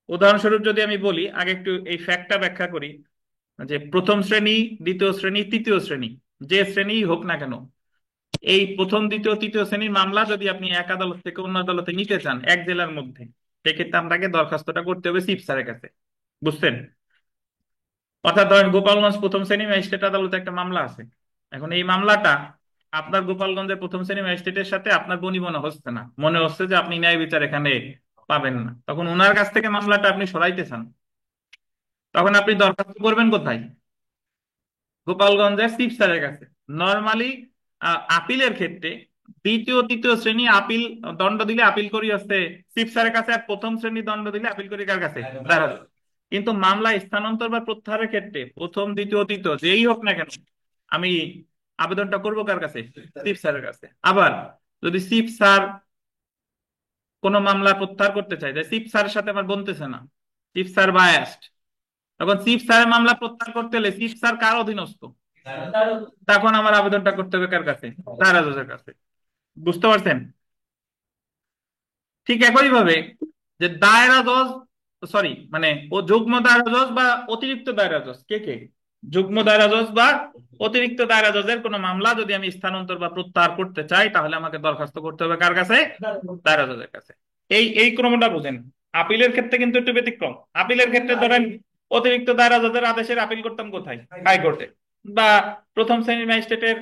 উদাহরণস্বরূপ যদি আমি বলি, আগে একটু এই ফ্যাক্টটা ব্যাখ্যা করি, যে প্রথম শ্রেণী, দ্বিতীয় শ্রেণী, তৃতীয় শ্রেণী, যে শ্রেণী হোক না কেন, এই প্রথম, দ্বিতীয়, তৃতীয় শ্রেণীর মামলা যদি আপনি এক আদালত থেকে অন্য আদালতে নিতে চান এক জেলার মধ্যে, সেক্ষেত্রে আপনাকে দরখাস্তটা করতে হবে চিফ স্যারের কাছে, বুঝছেন? অর্থাৎ ধরেন গোপালগঞ্জ প্রথম শ্রেণী ম্যাজিস্ট্রেট আদালতে একটা মামলা আছে। এখন এই মামলাটা আপনার গোপালগঞ্জের প্রথম শ্রেণী ম্যাজিস্ট্রেটের সাথে আপনার বনিবনা হচ্ছে না, মনে হচ্ছে যে আপনি ন্যায় বিচার এখানে পাবেন না, তখন ওনার কাছ থেকে মামলাটা আপনি সরাইতে চান, তখন আপনি দরখাস্ত করবেন কোথায়? গোপালগঞ্জের চিফ স্যারের কাছে। নর্মালি আপিলের ক্ষেত্রে দ্বিতীয়, তৃতীয় শ্রেণী আপিল দণ্ড দিলে আপিল করি হচ্ছে চিফ স্যারের কাছে, আর প্রথম শ্রেণী দণ্ড দিলে আপিল করি কার কাছে? দাঁড়া। কিন্তু মামলা স্থানান্তর বা প্রত্যাহারের ক্ষেত্রে প্রথম, দ্বিতীয়, তৃতীয় যেই হোক না কেন, আমি আবেদনটা করবো কার কাছে? চিফ স্যারের কাছে। আবার যদি চিফ স্যার কোনো মামলা প্রত্যাহার করতে চাই, চিফ স্যারের সাথে আমার বনতেছে না, চিফ স্যার বায়াসড, তখন চিফ স্যারের মামলা প্রত্যাহার করতে হলে চিফ স্যার কার অধীনস্থ? তখন আমার আবেদনটা করতে হবে কার কাছে? দায়রা জজের কাছে। বুঝতে পারছেন? ঠিক একই ভাবে যে দায়রা জজ, সরি মানে ও যুগ্ম দায়রা জজ বা অতিরিক্ত দায়রা জজ, কে কে? যুগ্ম দায়রা জজ বা অতিরিক্ত দায়রা জজের কোনো মামলা যদি আমি স্থানান্তর বা প্রত্যাহার করতে চাই, তাহলে আমাকে দরখাস্ত করতে হবে কার কাছে? দায়রা জজের কাছে। এই ক্রমটা বুঝেন। আপিলের ক্ষেত্রে কিন্তু একটু ব্যতিক্রম। আপিলের ক্ষেত্রে ধরেন অতিরিক্ত দায়রা জজের আদেশের আপিল করতাম কোথায়? হাইকোর্টে। বা প্রথম শ্রেণীর ম্যাজিস্ট্রেটের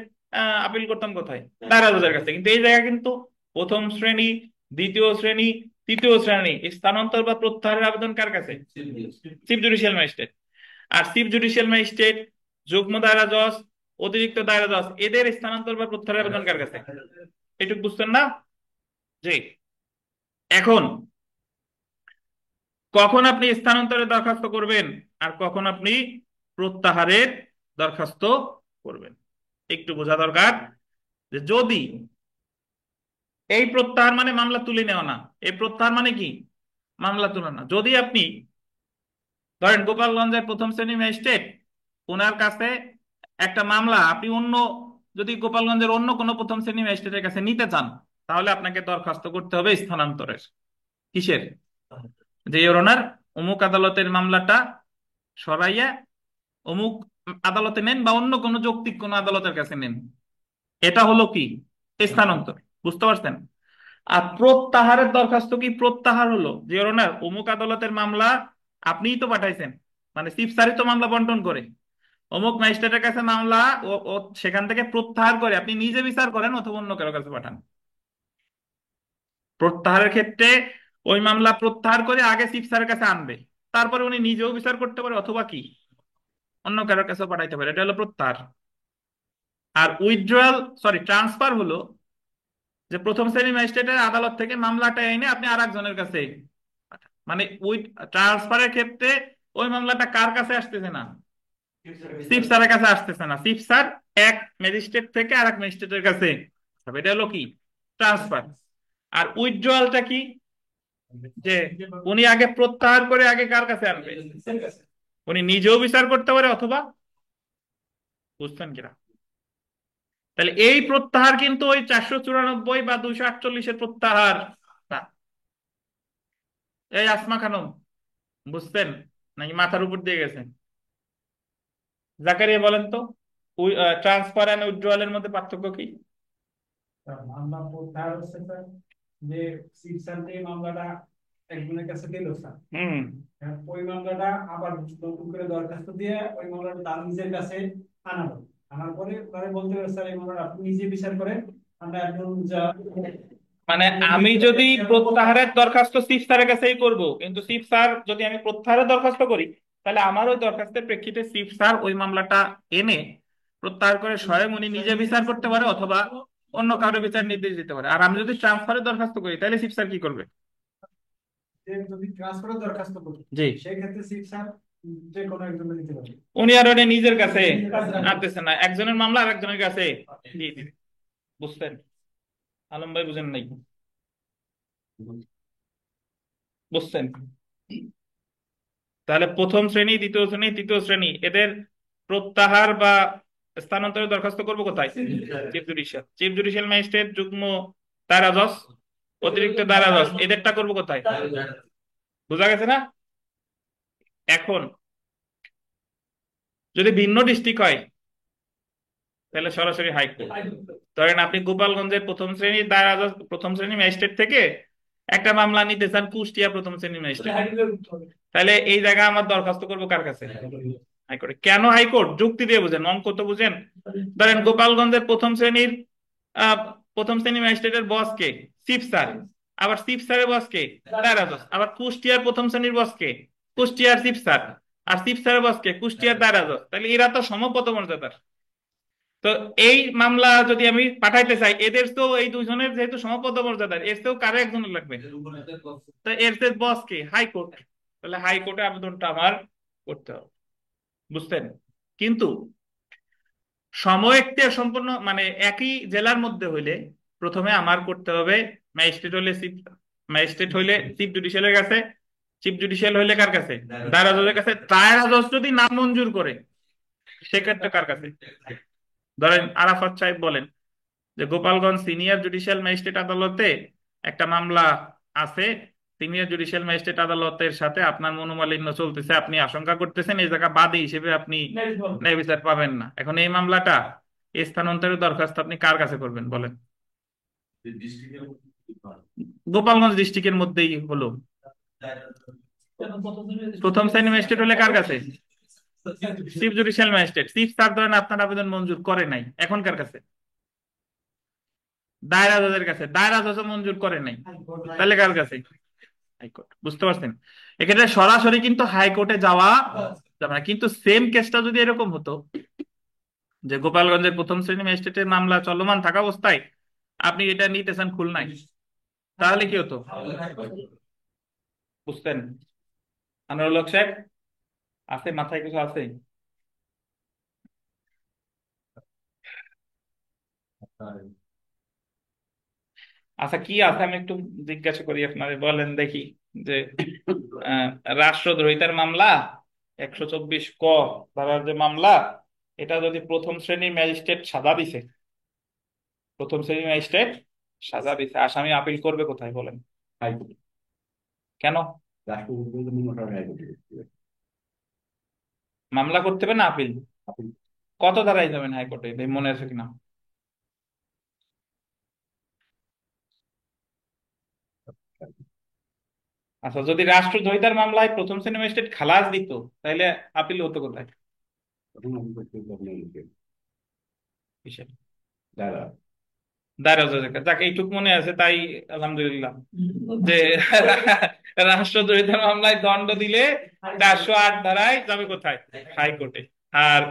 আপিল করতাম কোথায়? দায়রা জজের কাছে। কিন্তু এই জায়গায় কিন্তু প্রথম শ্রেণী, দ্বিতীয় শ্রেণী, তৃতীয় শ্রেণী স্থানান্তর বা প্রত্যাহারের আবেদন কার কাছে? Chief judicial magistrate. আর চিফ জুডিশিয়াল ম্যাজিস্ট্রেট, যুগ্ম দায়রা জজ, অতিরিক্ত দায়রা জজ, এদের স্থানান্তর বা প্রত্যাহারের আবেদন কার কাছে? এটুকু বুঝছেন না? জি। এখন কখন আপনি স্থানান্তরের দরখাস্ত করবেন আর কখন আপনি প্রত্যাহারের দরখাস্ত করবেন একটু বোঝা দরকার। যে যদি এই প্রত্যাহার মানে মামলা তুলে নেওয়া না, এই প্রত্যাহার মানে কি? মামলা তোলা না। যদি আপনি ধরেন গোপালগঞ্জের প্রথম শ্রেণী ম্যাজিস্ট্রেট, ওনার কাছে একটা মামলা আপনি অন্য, যদি গোপালগঞ্জের অন্য কোনো প্রথম শ্রেণী ম্যাজিস্ট্রেটের কাছে নিতে চান, তাহলে আপনাকে দরখাস্ত করতে হবে স্থানান্তরের। কিসের? যে ওনার অমুক আদালতের মামলাটা সরাইয়া অমুক আদালতে নেন বা অন্য কোনো যৌক্তিক কোনো আদালতের কাছে নেন, এটা হলো কি? স্থানান্তর। বুঝতে পারছেন? আর প্রত্যাহারের দরখাস্ত কি? প্রত্যাহার হলো যে ওনার অমুক আদালতের মামলা আপনিই তো পাঠাইছেন, মানে চিফ স্যারই তো মামলা বন্টন করে, অমুক ম্যাজিস্ট্রেটের কাছে মামলা ও ও সেখান থেকে প্রত্যাহার করে আপনি নিজে বিচার করেন অথবা অন্য কারো কাছে পাঠান। প্রত্যাহারের ক্ষেত্রে ওই মামলা প্রত্যাহার করে আগে চিফ স্যারের কাছে আনবে, তারপরে উনি নিজেও বিচার করতে পারে অথবা কি অন্য কারোর কাছেও পাঠাইতে পারে, এটা হলো প্রত্যাহার। আর উইথড্রয়াল, সরি ট্রান্সফার হলো যে প্রথম শ্রেণী ম্যাজিস্ট্রেটের আদালত থেকে মামলাটা এনে আপনি আর একজনের কাছে পাঠান। মানে উইথ ট্রান্সফারের ক্ষেত্রে ওই মামলাটা কার কাছে আসতেছে না? চিফ স্যারের কাছে আসতেছে না, চিফ স্যার এক ম্যাজিস্ট্রেট থেকে আর এক ম্যাজিস্ট্রেটের কাছে, এটা হলো কি? ট্রান্সফার। আর উইথড্রয়ালটা কি? যে উনি আগে প্রত্যাহার করে আগে কার কাছে আনবে? উনি নিজেও বিচার করতে পারে অথবা, বুঝছেন কিনা? তাহলে এই প্রত্যাহার কিন্তু ওই 494 বা 248-এর প্রত্যাহার না। এই আসমা খানম, বুঝছেন নাকি মাথার উপর দিয়ে গেছেন? জাকারিয়া বলেন তো, ট্রান্সফার এন্ড উইথড্রয়ালের মধ্যে পার্থক্য কি? মামলা প্রত্যাহার হচ্ছে স্যার যে চিফ স্যার যে মামলাটা একজনের কাছে দিল স্যার, হুম। ওই মামলাটা আবার নতুন করে দরখাস্ত দিয়ে ওই মামলাটা তার নিজের কাছে আনাবো, আনার পরে তারা বলতে পারে স্যার এই মামলাটা আপনি নিজে বিচার করেন, আমরা একজন মানে আমি যদি প্রত্যাহারের দরখাস্ত চিফ স্যারের কাছেই করব, কিন্তু চিফ স্যার যদি আমি প্রত্যাহারের দরখাস্ত করি, তাহলে আমার ওই দরখাস্তের প্রেক্ষিতে চিফ স্যার ওই মামলাটা এনে প্রত্যাহার করে স্বয়ং উনি নিজে বিচার করতে পারে অথবা অন্য কারো বিচার নির্দেশ দিতে পারে। আর আমি যদি ট্রান্সফারের দরখাস্ত করি, তাহলে চিফ স্যার কি করবে? যে যদি ট্রান্সফারের দরখাস্ত করি জি সেই ক্ষেত্রে সিট স্যার যে কোনো একজন নিতে পারে। উনি আর ওটা নিজের কাছে নিজের কাছে আনতেছে না, একজনের মামলা আর একজনের কাছে দিয়ে দিবে। বুঝছেন? আলম ভাই বুঝেন নাই? বুঝছেন? তাহলে প্রথম শ্রেণী, দ্বিতীয় শ্রেণী, তৃতীয় শ্রেণী এদের প্রত্যাহার বা স্থানান্তরের দরখাস্ত করবো কোথায়? Chief judicial. Chief judicial magistrate, যুগ্ম দায়রা জজ, অতিরিক্ত দায়রা জজ এদেরটা করবো কোথায়? বোঝা গেছে না? এখন যদি ভিন্ন ডিস্ট্রিক্ট হয় তাহলে সরাসরি হাইকোর্ট। ধরেন আপনি গোপালগঞ্জের প্রথম শ্রেণীর দায়রা জজ, প্রথম শ্রেণী ম্যাজিস্ট্রেট থেকে একটা মামলা নিতে চান কুষ্টিয়া প্রথম শ্রেণী ম্যাজিস্ট্রেট, তাহলে এই জায়গায় আমার দরখাস্ত করবো কার কাছে? হাইকোর্টে। কেন হাইকোর্ট? যুক্তি দিয়ে বুঝেন, অঙ্ক তো বুঝেন। ধরেন গোপালগঞ্জের প্রথম শ্রেণীর আহ, প্রথম শ্রেণী ম্যাজিস্ট্রেটের বস কে? Chief sir. আবার চিফ স্যারের বস কে? দায়রা জজ। আবার কুষ্টিয়ার প্রথম শ্রেণীর বস কে? কুষ্টিয়ার চিফ স্যার। আর চিফ স্যারের বস কে? কুষ্টিয়ার দায়রা জজ। তাহলে এরা তো সমপদমর্যাদার। তো এই মামলা যদি আমি পাঠাইতে চাই, এদের তো এই দুজনের যেহেতু সমপদমর্যাদার, এর তো কারো একজনের লাগবে। তো এর যে বস কে? হাইকোর্ট। তাহলে হাইকোর্টে আবেদনটা আমার করতে হবে। বুঝতেন? কিন্তু সময়েক্তিয়া সম্পন্ন মানে একই জেলার মধ্যে হইলে প্রথমে আমার করতে হবে ম্যাজিস্ট্রেট হইলে চিফ, ম্যাজিস্ট্রেট হইলে চিফ জুডিশিয়ালের কাছে, চিফ জুডিশিয়াল হইলে কার কাছে? দায়রা জজের কাছে। দায়রা জজ যদি নাম মঞ্জুর করে সেক্ষেত্রে কার কাছে? ধরেন আরাফাত সাহেব বলেন যে গোপালগঞ্জ সিনিয়র জুডিশিয়াল ম্যাজিস্ট্রেট আদালতে একটা মামলা আছে, সিনিয়র জুডিশিয়াল ম্যাজিস্ট্রেট আদালতের সাথে আপনার মনোমালিন্য চলতেছে, আপনি আশঙ্কা করতেছেন এই জায়গা বাদী হিসেবে আপনি ন্যায় বিচার পাবেন না। এখন এই মামলাটা এই স্থানান্তরের দরখাস্ত আপনি কার কাছে করবেন বলেন? গোপালগঞ্জ ডিস্ট্রিক্টের মধ্যেই হলো। প্রথম শ্রেণী ম্যাজিস্ট্রেট হলে কার কাছে? Chief judicial magistrate. Chief sir ধরেন আপনার আবেদন মঞ্জুর করে নাই, এখন কার কাছে? দায়রা জজের কাছে। দায়রা জজ মঞ্জুর করে নাই, তাহলে কার কাছে? হাইকোর্ট। বুঝতে পারছেন? এক্ষেত্রে সরাসরি কিন্তু হাইকোর্টে যাওয়া যাবে না। কিন্তু সেম কেসটা যদি এরকম হতো যে গোপালগঞ্জের প্রথম শ্রেণী ম্যাজিস্ট্রেটের মামলা চলমান থাকা অবস্থায় আপনি এটা নিতে চান খুলনায়, তাহলে কি হতো? বুঝতেন? আনোয়ারুল হক সাহেব আছে? মাথায় কিছু আছে? আচ্ছা কি আছে আমি একটু জিজ্ঞাসা করি আপনারে, বলেন দেখি। যে আহ, রাষ্ট্রদ্রোহিতার মামলা 124 ক ধারার যে মামলা, এটা যদি প্রথম শ্রেণীর ম্যাজিস্ট্রেট সাজা দিছে, প্রথম শ্রেণীর ম্যাজিস্ট্রেট সাজা দিছে, আসামি আপিল করবে কোথায় বলেন? হাইকোর্টে। কেন? মামলা করতে হবে না আপিল? কত ধারায় যাবেন হাইকোর্টে মনে আছে কিনা? আচ্ছা যদি রাষ্ট্রদ্রোহিতার মামলায় প্রথম শ্রেণী ম্যাজিস্ট্রেট খালাস দিত তাহলে আপিল হতো কোথায়? কিসের? দায়রা জজের কাছে। যাকে এইটুক মনে আছে তাই আলহামদুলিল্লাহ। যে রাষ্ট্রদ্রোহিতার মামলায় দণ্ড দিলে 408 ধারায় যাবে কোথায়? হাইকোর্টে। আর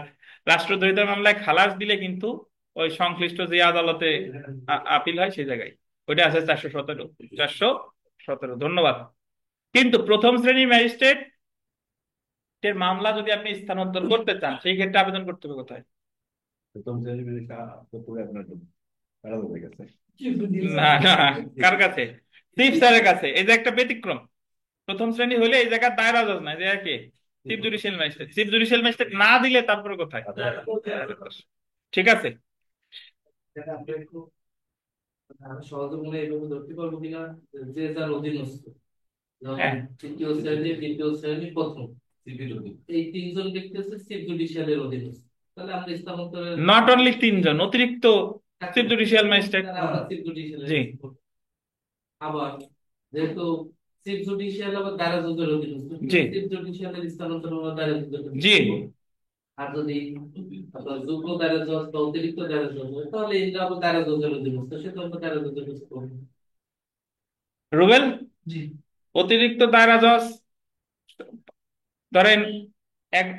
রাষ্ট্রদ্রোহিতার মামলায় খালাস দিলে কিন্তু ওই সংশ্লিষ্ট যে আদালতে আপিল হয় সেই জায়গায় ওইটা আছে 417। 417, ধন্যবাদ। কিন্তু প্রথম শ্রেণীর ম্যাজিস্ট্রেট এর মামলা যদি আপনি স্থানান্তর করতে চান সেই ক্ষেত্রে আবেদন করতে হবে কোথায়? না না, কার কাছে? চিফ স্যারের কাছে। এই যে একটা ব্যতিক্রম, প্রথম শ্রেণী হলে এই জায়গায় দায়রা জজ নাই, যে কি chief judicial magistrate. Chief judicial magistrate না দিলে তারপরে কোথায়? ঠিক আছে। আমরা একটু সহজে মনে হয় এইভাবে ধরতে পারবো কিনা, যে যার অধীনস্থ, যেমন হ্যাঁ তৃতীয় শ্রেণী, দ্বিতীয় শ্রেণী, প্রথম, এই তিনজন ব্যক্তি হচ্ছে চিফ জুডিশিয়ালের অধীনস্থ। তাহলে আমরা স্থানান্তরের নট অনলি তিনজন, অতিরিক্ত চিফ জুডিশিয়াল ম্যাজিস্ট্রেট। আমরা চিফ জুডিশিয়ালের। জি আবার যেহেতু চিফ জুডিশিয়াল আবার দায়রা জজের অধীনস্থ, জি চিফ জুডিশিয়ালের স্থানান্তর আবার দায়রা জজের অধীনস্থ। জি। আর যদি আপনার যুগ্ম দায়রা জজ বা অতিরিক্ত দায়রা জজ হয় তাহলে এরা আবার দায়রা জজের অধীনস্থ, সেটা আমরা দায়রা জজের কাছে করবো। রুবেল, জি অতিরিক্ত দায়রা জজ ধরেন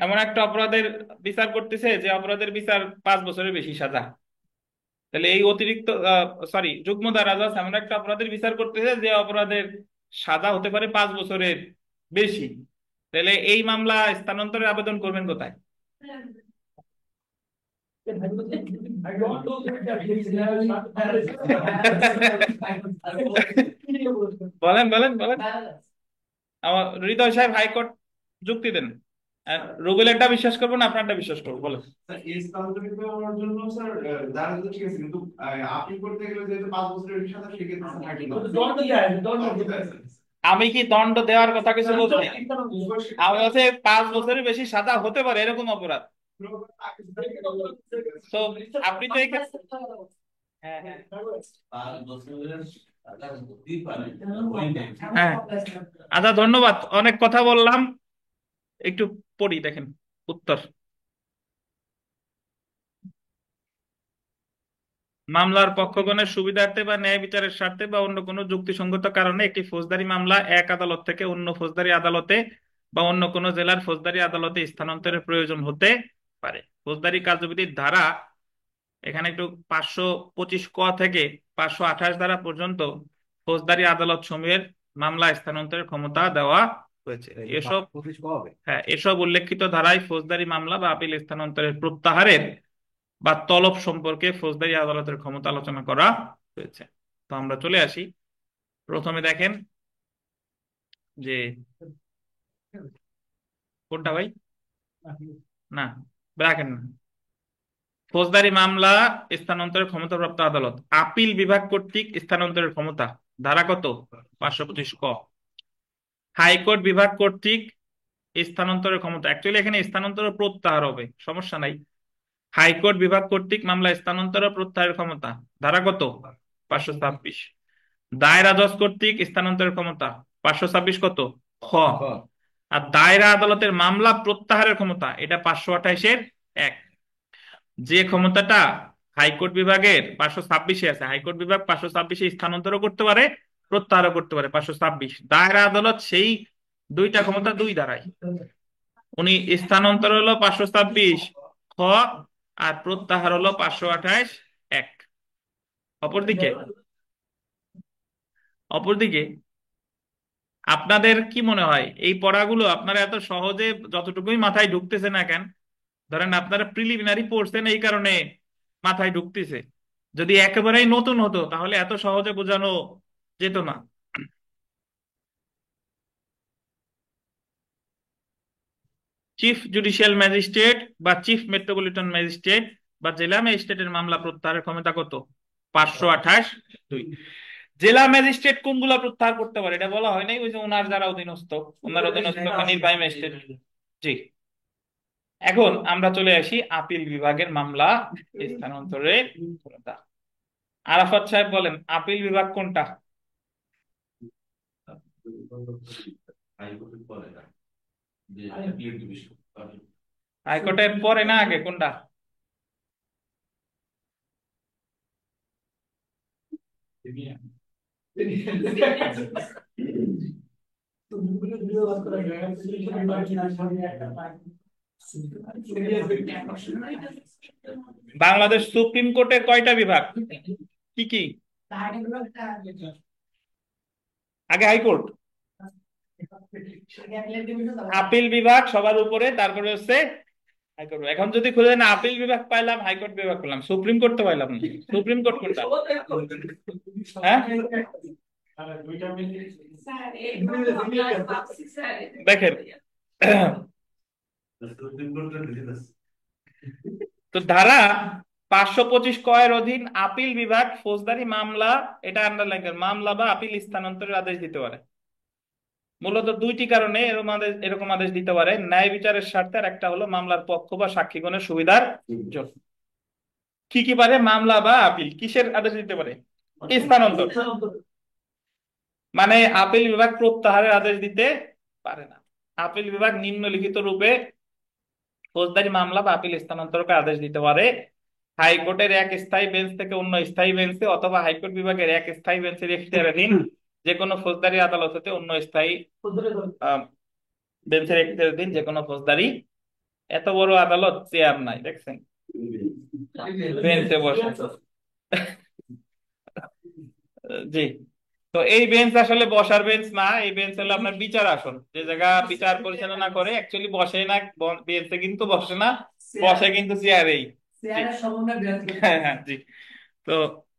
এমন একটা অপরাধের বিচার করতেছে যে অপরাধের বিচার 5 বছরের বেশি সাজা, তাহলে এই অতিরিক্ত যুগ্ম দায়রা জজ এমন একটা অপরাধের বিচার করতেছে যে অপরাধের সাজা হতে পারে 5 বছরের বেশি, তাহলে এই মামলা স্থানান্তরে আবেদন করবেন কোথায়? বলেন বলেন বলেন। আমার হৃদয় সাহেব হাইকোর্ট যুক্তি দেন। আর রুবেলেরটা বিশ্বাস করবো না আপনারটা বিশ্বাস করবো, বলেন। স্যার এই স্থানান্তরিত হওয়ার জন্য স্যার যারা তো ঠিক আছে, কিন্তু আপিল করতে গেলে যেহেতু 5 বছরের বেশি সাজা, সেক্ষেত্রে স্যার হাইকোর্ট দণ্ড দেয়, দণ্ড দণ্ড দেয়। দেয়, স্যার। আমি কি দণ্ড দেওয়ার কথা কিছু বলছি? আমি বলছি 5 বছরের বেশি সাজা হতে পারে এরকম অপরাধ। তো আপনি তো হ্যাঁ হ্যাঁ হ্যাঁ, আচ্ছা ধন্যবাদ, অনেক কথা বললাম, একটু পড়ি দেখেন উত্তর। মামলার পক্ষগণের সুবিধার্থে বা ন্যায় বিচারের স্বার্থে বা অন্য কোনো যুক্তিসঙ্গত কারণে একটি ফৌজদারি মামলা এক আদালত থেকে অন্য ফৌজদারি আদালতে বা অন্য কোনো জেলার ফৌজদারি আদালতে স্থানান্তরের প্রয়োজন হতে পারে। ফৌজদারি কার্যবিধির ধারা এখানে একটু 525 ক থেকে 528 ধারা পর্যন্ত ফৌজদারি আদালত সমূহের মামলা স্থানান্তরের ক্ষমতা দেওয়া হয়েছে। এসব হ্যাঁ, এসব উল্লেখিত ধারায় ফৌজদারি মামলা বা আপিল স্থানান্তরের প্রত্যাহারের বা তলব সম্পর্কে ফৌজদারি আদালতের ক্ষমতা আলোচনা করা হয়েছে। তো আমরা চলে আসি, প্রথমে দেখেন যে কোনটা ভাই, না রাখেন না, ফৌজদারি মামলা স্থানান্তরের ক্ষমতাপ্রাপ্ত আদালত আপিল বিভাগ কর্তৃক স্থানান্তরের ক্ষমতা, ধারা কত? 525 ক। হাইকোর্ট বিভাগ কর্তৃক স্থানান্তরের ক্ষমতা, অ্যাকচুয়ালি এখানে স্থানান্তর প্রত্যাহার হবে, সমস্যা নাই। হাইকোর্ট বিভাগ কর্তৃক মামলা স্থানান্তর ও প্রত্যাহারের ক্ষমতা, ধারা কত? 526। দায়রা জজ কর্তৃক স্থানান্তরের ক্ষমতা 526 কত? খ। আর দায়রা আদালতের মামলা প্রত্যাহারের ক্ষমতা এটা 528-এর 1। যে ক্ষমতাটা হাইকোর্ট বিভাগের 526-এ আছে, হাইকোর্ট বিভাগ 526-এ স্থানান্তরও করতে পারে, প্রত্যাহারও করতে পারে 526। দায়রা আদালত সেই দুইটা ক্ষমতা দুই ধারায়, উনি স্থানান্তর হলো 526 খ আর প্রত্যাহার হলো 528-1। অপরদিকে অপরদিকে আপনাদের কি মনে হয় এই পড়াগুলো আপনারা এত সহজে যতটুকুই মাথায় ঢুকতেছে না কেন, ধরেন আপনারা প্রিলিমিনারি পড়ছেন এই কারণে মাথায় ঢুকতেছে, যদি একেবারেই নতুন হতো তাহলে এত সহজে বোঝানো যেত না। চিফ জুডিশিয়াল ম্যাজিস্ট্রেট বা চিফ মেট্রোপলিটন ম্যাজিস্ট্রেট বা জেলা ম্যাজিস্ট্রেটের মামলা প্রত্যাহারের ক্ষমতা কত? 528(2)। জেলা ম্যাজিস্ট্রেট কোনগুলা প্রত্যাহার করতে পারে এটা বলা হয় নাই, ওই যে ওনার যারা অধীনস্থ, ওনার অধীনস্থ নির্বাহী ম্যাজিস্ট্রেট। জি, এখন আমরা চলে আসি আপিল বিভাগের মামলা স্থানান্তরের ক্ষমতা। আরাফাত সাহেব বলেন আপিল বিভাগ কোনটা? হাইকোর্টের পরে না আগে কোনটা? বাংলাদেশ সুপ্রিম কোর্টের কয়টা বিভাগ, কি কি? আগে হাইকোর্ট, আপিল বিভাগ সবার উপরে, তারপরে হচ্ছে হাইকোর্ট। এখন যদি খুঁজে না আপিল বিভাগ পাইলাম, হাইকোর্ট বিভাগ পেলাম, সুপ্রিম কোর্ট তো পাইলাম না। সুপ্রিম কোর্ট কোনটা? হ্যাঁ দেখেন, তো ধারা 525 ক এর অধীন আপিল বিভাগ ফৌজদারি মামলা, এটা আন্ডারলাইন করেন, মামলা বা আপিল স্থানান্তরের আদেশ দিতে পারে মূলত দুইটি কারণে। এরকম আদেশ দিতে পারে, ন্যায় বিচারের স্বার্থে, আর একটা হলো মামলার পক্ষ বা সাক্ষীগণের সুবিধার জন্য। কি কি পারে? মামলা বা আপিল কিসের আদেশ দিতে পারে? স্থানান্তর। মানে আপিল বিভাগ প্রত্যাহারের আদেশ দিতে পারে না। আপিল বিভাগ নিম্নলিখিত রূপে ফৌজদারি মামলা বা আপিল স্থানান্তরকে আদেশ দিতে পারে: হাইকোর্টের এক স্থায়ী বেঞ্চ থেকে অন্য স্থায়ী বেঞ্চে অথবা হাইকোর্ট বিভাগের এক স্থায়ী বেঞ্চের এখতিয়ারাধীন যে কোনো ফৌজদারি আদালত হতে অন্য স্থায়ী বেঞ্চের এখতিয়ারাধীন যে কোনো ফৌজদারি। এত বড় আদালত, চেয়ার নাই, দেখছেন, বেঞ্চে বসে। জি, তো এই বেঞ্চ আসলে বসার বেঞ্চ না, এই বেঞ্চ হলো আপনার বিচার আসন, যে জায়গা বিচার পরিচালনা করে অ্যাকচুয়ালি বসে না, বেঞ্চে কিন্তু বসে না, বসে কিন্তু চেয়ারেই। চেয়ারের সমন্বয় বৃহত্তর। হ্যাঁ হ্যাঁ জি। তো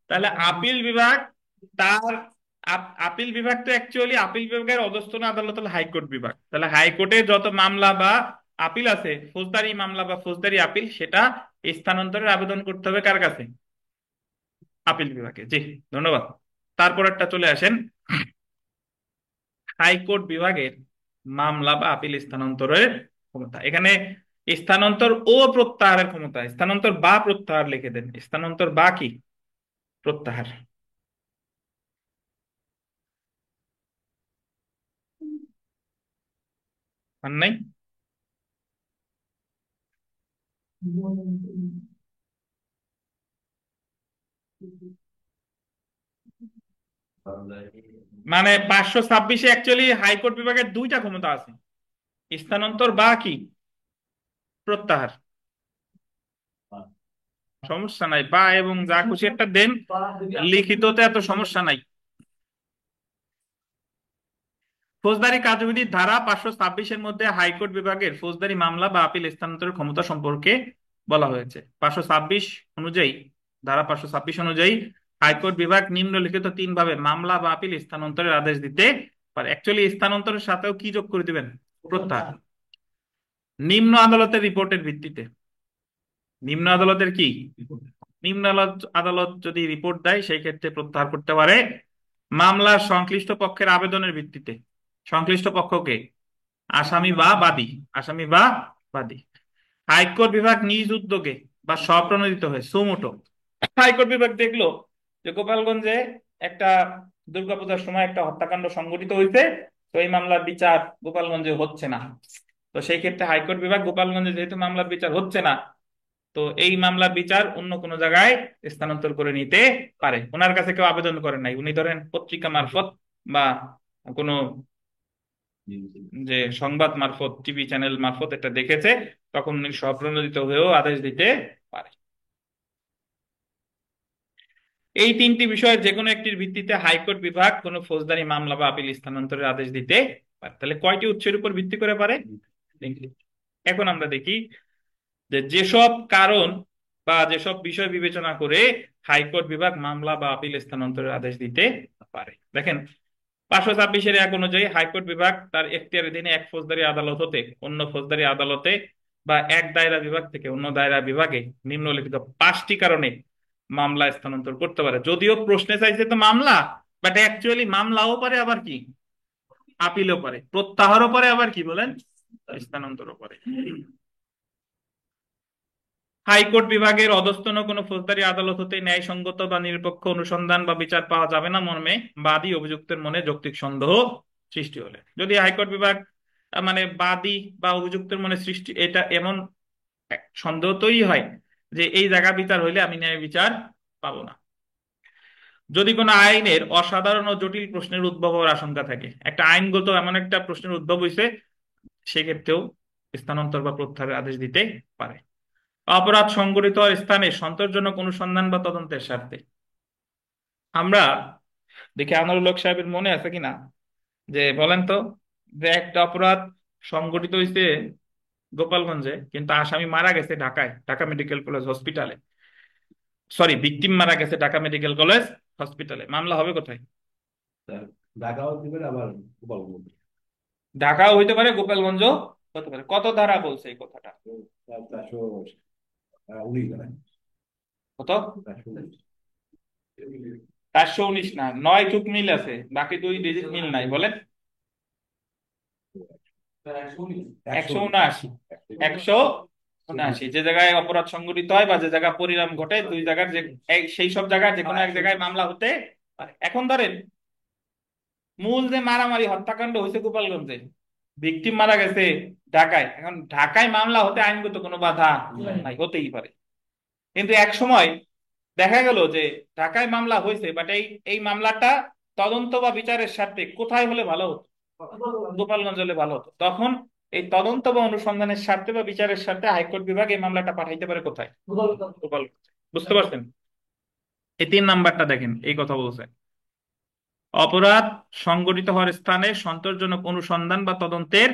তাহলে আপিল বিভাগ, তার আপিল বিভাগ তো অ্যাকচুয়ালি আপিল বিভাগের অধস্তন আদালত হলো হাইকোর্ট বিভাগ। তাহলে হাইকোর্টে যত মামলা বা আপিল আছে, ফৌজদারি মামলা বা ফৌজদারি আপিল, সেটা স্থানান্তরের আবেদন করতে হবে কার কাছে? আপিল বিভাগে। জি, ধন্যবাদ। তারপর একটা চলে আসেন, হাইকোর্ট বিভাগের মামলা বা আপিল স্থানান্তরের ক্ষমতা। এখানে স্থানান্তর ও প্রত্যাহারের ক্ষমতা, স্থানান্তর বা প্রত্যাহার লিখে দেন, স্থানান্তর বা কি প্রত্যাহার। আর নাই? মানে 526-এ অ্যাকচুয়ালি হাইকোর্ট বিভাগের দুইটা ক্ষমতা আছে, স্থানান্তর বা কি প্রত্যাহার। সমস্যা নাই, বা এবং যা খুশি একটা দেন, লিখিততে এত সমস্যা নাই। ফৌজদারি কার্যবিধির ধারা 526-এর মধ্যে হাইকোর্ট বিভাগের ফৌজদারি মামলা বা আপিল স্থানান্তরের ক্ষমতা সম্পর্কে বলা হয়েছে। 526 অনুযায়ী, ধারা 526 অনুযায়ী হাইকোর্ট বিভাগ নিম্নলিখিত তিন ভাবে মামলা বা আপিল স্থানান্তরের আদেশ দিতে পারে। অ্যাকচুয়ালি স্থানান্তরের সাথেও কি যোগ করে দিবেন? প্রত্যাহার। নিম্ন আদালতের রিপোর্টের ভিত্তিতে। নিম্ন আদালতের কি? নিম্ন আদালত যদি রিপোর্ট দেয় সেই ক্ষেত্রে প্রত্যাহার করতে পারে। মামলার সংশ্লিষ্ট পক্ষের আবেদনের ভিত্তিতে। সংশ্লিষ্ট পক্ষকে আসামি বা বাদী, আসামি বা বাদী। হাইকোর্ট বিভাগ নিজ উদ্যোগে বা স্বপ্রণোদিত হয়ে সুমোটো, হাইকোর্ট বিভাগ দেখলো যে গোপালগঞ্জে একটা দুর্গাপূজার সময় একটা হত্যাকাণ্ড সংঘটিত হয়েছে, তো এই মামলার বিচার গোপালগঞ্জে হচ্ছে না। তো সেই ক্ষেত্রে হাইকোর্ট বিভাগ গোপালগঞ্জে যেহেতু মামলার বিচার হচ্ছে না, তো এই মামলার বিচার অন্য কোনো জায়গায় স্থানান্তর করে নিতে পারে। ওনার কাছে কেউ আবেদন করেন নাই, উনি ধরেন পত্রিকা মারফত বা কোনো যে সংবাদ মারফত, টিভি চ্যানেল মারফত এটা দেখেছে, তখন উনি স্বপ্রণোদিত হয়েও আদেশ দিতে পারে। এই তিনটি বিষয়ের যে কোনো একটির ভিত্তিতে হাইকোর্ট বিভাগ কোনো ফৌজদারি মামলা বা আপিল স্থানান্তরের আদেশ দিতে পারে। তাহলে কয়টি উৎসের উপর ভিত্তি করে পারে? এখন আমরা দেখি যে যেসব কারণ বা যেসব বিষয় বিবেচনা করে হাইকোর্ট বিভাগ মামলা বা আপিল স্থানান্তরের আদেশ দিতে পারে। দেখেন, 526-এর 1 অনুযায়ী হাইকোর্ট বিভাগ তার এখতিয়ারাধীন এক ফৌজদারি আদালত হতে অন্য ফৌজদারি আদালতে বা এক দায়রা বিভাগ থেকে অন্য দায়রা বিভাগে নিম্নলিখিত 5টি কারণে মামলা স্থানান্তর করতে পারে। যদিও প্রশ্নে চাইছে তো মামলা, বাট অ্যাকচুয়ালি মামলাও পারে, আবার কি আপিলও পারে, প্রত্যাহারও পারে, আবার কি বলেন স্থানান্তরও পারে। হাইকোর্ট বিভাগের অধস্তন কোনো ফৌজদারি আদালত হতে ন্যায়সঙ্গত বা নিরপেক্ষ অনুসন্ধান বা বিচার পাওয়া যাবে না মর্মে বাদী অভিযুক্তের মনে যৌক্তিক সন্দেহ সৃষ্টি হলে। যদি হাইকোর্ট বিভাগ মানে বাদী বা অভিযুক্তের মনে সৃষ্টি এটা এমন সন্দেহ তৈরি হয় যে এই জায়গা বিচার হইলে আমি ন্যায় বিচার পাবো না। যদি কোনো আইনের অসাধারণ ও জটিল প্রশ্নের উদ্ভব হওয়ার আশঙ্কা থাকে, একটা আইনগত এমন একটা প্রশ্নের উদ্ভব হয়েছে, সেক্ষেত্রেও স্থানান্তর বা প্রত্যাহারের আদেশ দিতে পারে। অপরাধ সংঘটিত স্থানে সন্তোষজনক অনুসন্ধান বা তদন্তের স্বার্থে। আমরা দেখি আনোয়ারুল হক সাহেবের মনে আছে কিনা, যে বলেন তো, যে একটা অপরাধ সংঘটিত হয়েছে গোপালগঞ্জে, কিন্তু আসামি মারা গেছে ঢাকায়, ঢাকা মেডিকেল কলেজ হসপিটালে। সরি, ভিকটিম মারা গেছে ঢাকা মেডিকেল কলেজ হসপিটালে। মামলা হবে কোথায়? ঢাকাও দিবেন আবার গোপালগঞ্জ। ঢাকাও হইতে পারে, গোপালগঞ্জ হতে পারে। কত ধারা বলছে এই কথাটা? 419 ধারা। কত? 419 না, 9 চুক মিল আছে, বাকি 2 ডিজিট মিল নাই। বলেন 179। 179, যে জায়গায় অপরাধ সংঘটিত হয় বা যে জায়গায় পরিণাম ঘটে, দুই জায়গার যে সেই সব জায়গায় যে কোনো এক জায়গায় মামলা হতে পারে। এখন ধরেন মূল যে মারামারি হত্যাকাণ্ড হয়েছে গোপালগঞ্জে, ভিকটিম মারা গেছে ঢাকায়, এখন ঢাকায় মামলা হতে আইনগত কোনো বাধা নাই, হতেই পারে। কিন্তু এক সময় দেখা গেল যে ঢাকায় মামলা হয়েছে, বাট এই মামলাটা তদন্ত বা বিচারের স্বার্থে কোথায় হলে ভালো হতো? গোপালগঞ্জ হলে ভালো হতো। তখন এই তদন্ত বা অনুসন্ধানের স্বার্থে বা বিচারের স্বার্থে হাইকোর্ট বিভাগ এই মামলাটা পাঠাইতে পারে কোথায়? গোপালগঞ্জ। বুঝতে পারছেন? এই 3 নাম্বারটা দেখেন, এই কথা বলছে। অপরাধ সংগঠিত হওয়ার স্থানে সন্তোষজনক অনুসন্ধান বা তদন্তের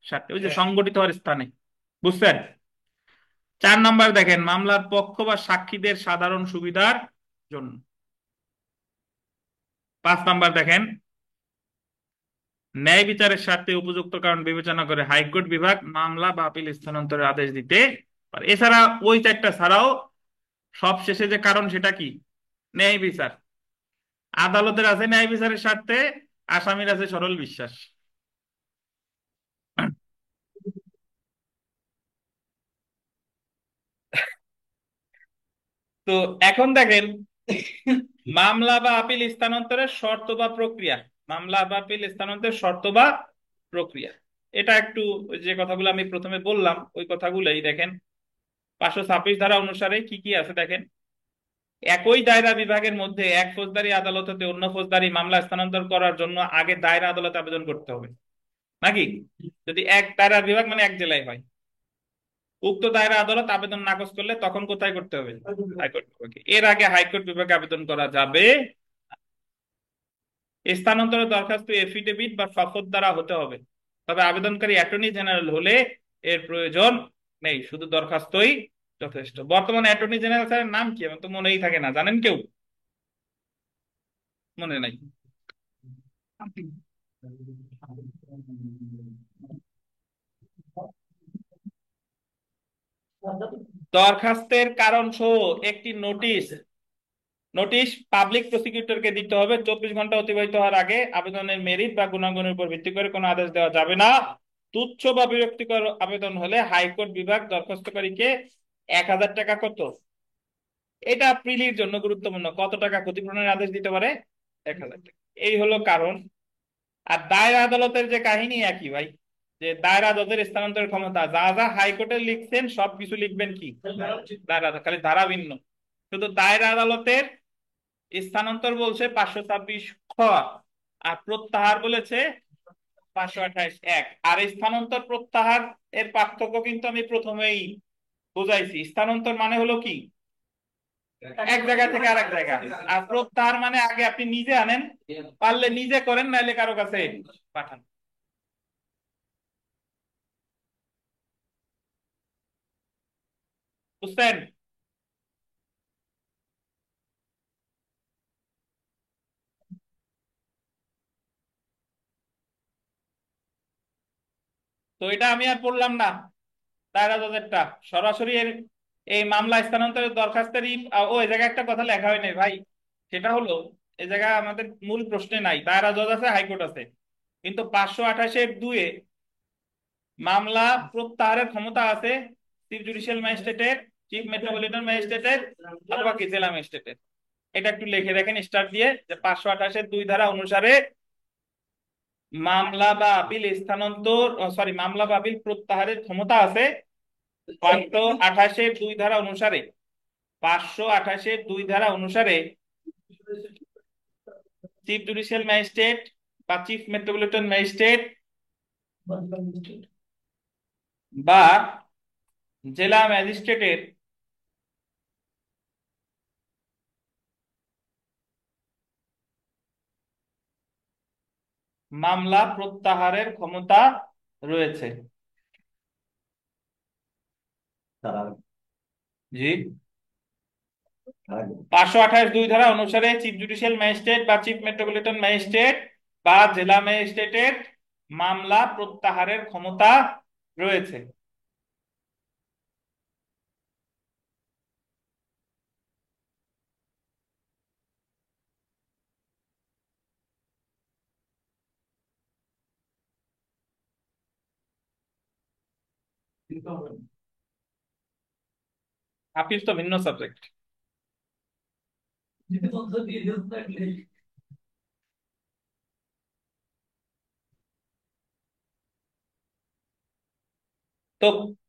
স্বার্থে। ওই যে সংগঠিত হওয়ার স্থানে, বুঝছেন? 4 নাম্বার দেখেন, মামলার পক্ষ বা সাক্ষীদের সাধারণ সুবিধার জন্য। 5 নাম্বার দেখেন, ন্যায় বিচারের স্বার্থে উপযুক্ত কারণ বিবেচনা করে হাইকোর্ট বিভাগ মামলা বা আপিল স্থানান্তরের আদেশ দিতে পারে। এছাড়া ওই 4টা ছাড়াও সব শেষে যে কারণ সেটা কি? ন্যায় বিচার। আদালতের আছে ন্যায় বিচারের স্বার্থে, আসামির আছে সরল বিশ্বাস। তো এখন দেখেন, মামলা বা আপিল স্থানান্তরের শর্ত বা প্রক্রিয়া। মামলা বা আপিল স্থানান্তরের শর্ত বা প্রক্রিয়া, এটা একটু ওই যে কথাগুলো আমি প্রথমে বললাম ওই কথাগুলোই দেখেন। 526 ধারা অনুসারে কি কি আছে দেখেন। একই দায়রা বিভাগের মধ্যে এক ফৌজদারি আদালত হতে অন্য ফৌজদারি মামলা স্থানান্তর করার জন্য আগে দায়রা আদালতে আবেদন করতে হবে, নাকি? যদি এক দায়রা বিভাগ মানে এক জেলায় হয়, উক্ত দায়রা আদালত আবেদন নাকচ করলে তখন কোথায় করতে হবে? হাইকোর্ট বিভাগে। এর আগে হাইকোর্ট বিভাগে আবেদন করা যাবে। স্থানান্তরের দরখাস্ত এফিডেভিট বা শপথ দ্বারা হতে হবে, তবে আবেদনকারী অ্যাটর্নি জেনারেল হলে এর প্রয়োজন নেই, শুধু দরখাস্তই যথেষ্ট। বর্তমানে অ্যাটর্নি জেনারেল স্যারের নাম কি? আমার তো মনেই থাকে না, জানেন কেউ? মনে নাই? দরখাস্তের কারণ সহ একটি নোটিশ নোটিশ পাবলিক প্রসিকিউটরকে দিতে হবে। 24 ঘন্টা অতিবাহিত হওয়ার আগে আবেদনের মেরিট বা গুণাগুণের উপর ভিত্তি করে কোনো আদেশ দেওয়া যাবে না। তুচ্ছ বা বিরক্তিকর আবেদন হলে হাইকোর্ট বিভাগ দরখাস্তকারীকে 1000 টাকা কত, এটা প্রিলির জন্য গুরুত্বপূর্ণ, কত টাকা ক্ষতিপূরণের আদেশ দিতে পারে? 1000 টাকা। এই হলো কারণ। আর দায়রা আদালতের যে কাহিনী একই ভাই, যে দায়রা আদালতের স্থানান্তরের ক্ষমতা যা যা হাইকোর্টে লিখছেন সবকিছু লিখবেন কি দায়রা, খালি ধারা ভিন্ন। শুধু দায়রা আদালতের স্থানান্তর বলছে 526 খ, আর প্রত্যাহার বলেছে 528 আর স্থানান্তর প্রত্যাহার এর পার্থক্য কিন্তু আমি প্রথমেই বুঝাইছি। স্থানান্তর মানে হলো কি, এক জায়গা থেকে আরেক জায়গা, আর প্রত্যাহার মানে আগে আপনি নিজে আনেন, পারলে নিজে করেন, নাইলে কারো কাছে পাঠান। বুঝছেন? তো এটা আমি আর পড়লাম না, দায়রা জজেরটা সরাসরি এই মামলা স্থানান্তরের দরখাস্তের ও এই জায়গায় একটা কথা লেখা হয় নাই ভাই, সেটা হলো এই জায়গায় আমাদের মূল প্রশ্নে নাই। দায়রা জজ আছে, হাইকোর্ট আছে, কিন্তু 528-2 মামলা প্রত্যাহারের ক্ষমতা আছে চিফ জুডিশিয়াল ম্যাজিস্ট্রেটের, চিফ মেট্রোপলিটন ম্যাজিস্ট্রেটের অথবা কি জেলা ম্যাজিস্ট্রেটের। এটা একটু লিখে রাখেন স্টার দিয়ে, যে 528-2 ধারা অনুসারে মামলা বা আপিল স্থানান্তর, সরি, মামলা বা আপিল প্রত্যাহারের ক্ষমতা আছে 528-2 ধারা অনুসারে। 528-2 ধারা অনুসারে চিফ জুডিশিয়াল ম্যাজিস্ট্রেট বা চিফ মেট্রোপলিটন ম্যাজিস্ট্রেট বা জেলা ম্যাজিস্ট্রেটের মামলা প্রত্যাহারের ক্ষমতা রয়েছে। জি, 528-2 ধারা অনুসারে চিফ জুডিশিয়াল ম্যাজিস্ট্রেট বা চিফ মেট্রোপলিটন ম্যাজিস্ট্রেট বা জেলা ম্যাজিস্ট্রেটের মামলা প্রত্যাহারের ক্ষমতা রয়েছে। আপিল তো ভিন্ন সাবজেক্ট। তো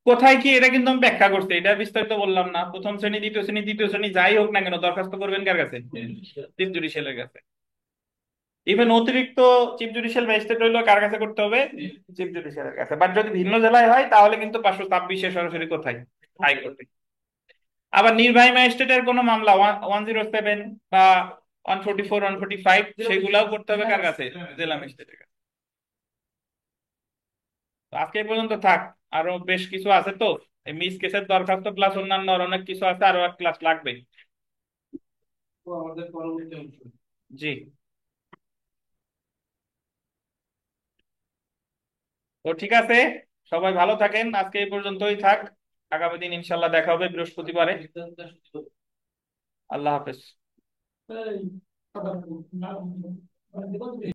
কোথায় কি, এটা কিন্তু আমি ব্যাখ্যা করছি, এটা বিস্তারিত বললাম না। প্রথম শ্রেণী, দ্বিতীয় শ্রেণী, তৃতীয় শ্রেণী যাই হোক না কেন দরখাস্ত করবেন কার কাছে? চিফ জুডিশিয়ালের কাছে। ইভেন অতিরিক্ত চিফ জুডিশিয়াল ম্যাজিস্ট্রেট হইলো কার কাছে করতে হবে? চিফ জুডিশিয়ালের কাছে। বাট যদি ভিন্ন জেলায় হয় তাহলে কিন্তু 526-এ সরাসরি কোথায়? হাইকোর্টে। আবার নির্বাহী ম্যাজিস্ট্রেটের কোনো মামলা 107 বা 144 145 সেগুলাও করতে হবে কার কাছে? জেলা ম্যাজিস্ট্রেটের কাছে। তো আজকে এই পর্যন্ত থাক, আরো বেশ কিছু আছে তো, এই মিস কেসের দরখাস্ত প্লাস অন্যান্য আরো অনেক কিছু আছে, আরো এক ক্লাস লাগবে। তো আমাদের পরবর্তী অংশ। জি, তো ঠিক আছে, সবাই ভালো থাকেন, আজকে এই পর্যন্তই থাক। আগামী দিন ইনশাল্লাহ দেখা হবে বৃহস্পতিবারে। আল্লাহ হাফেজ। এই,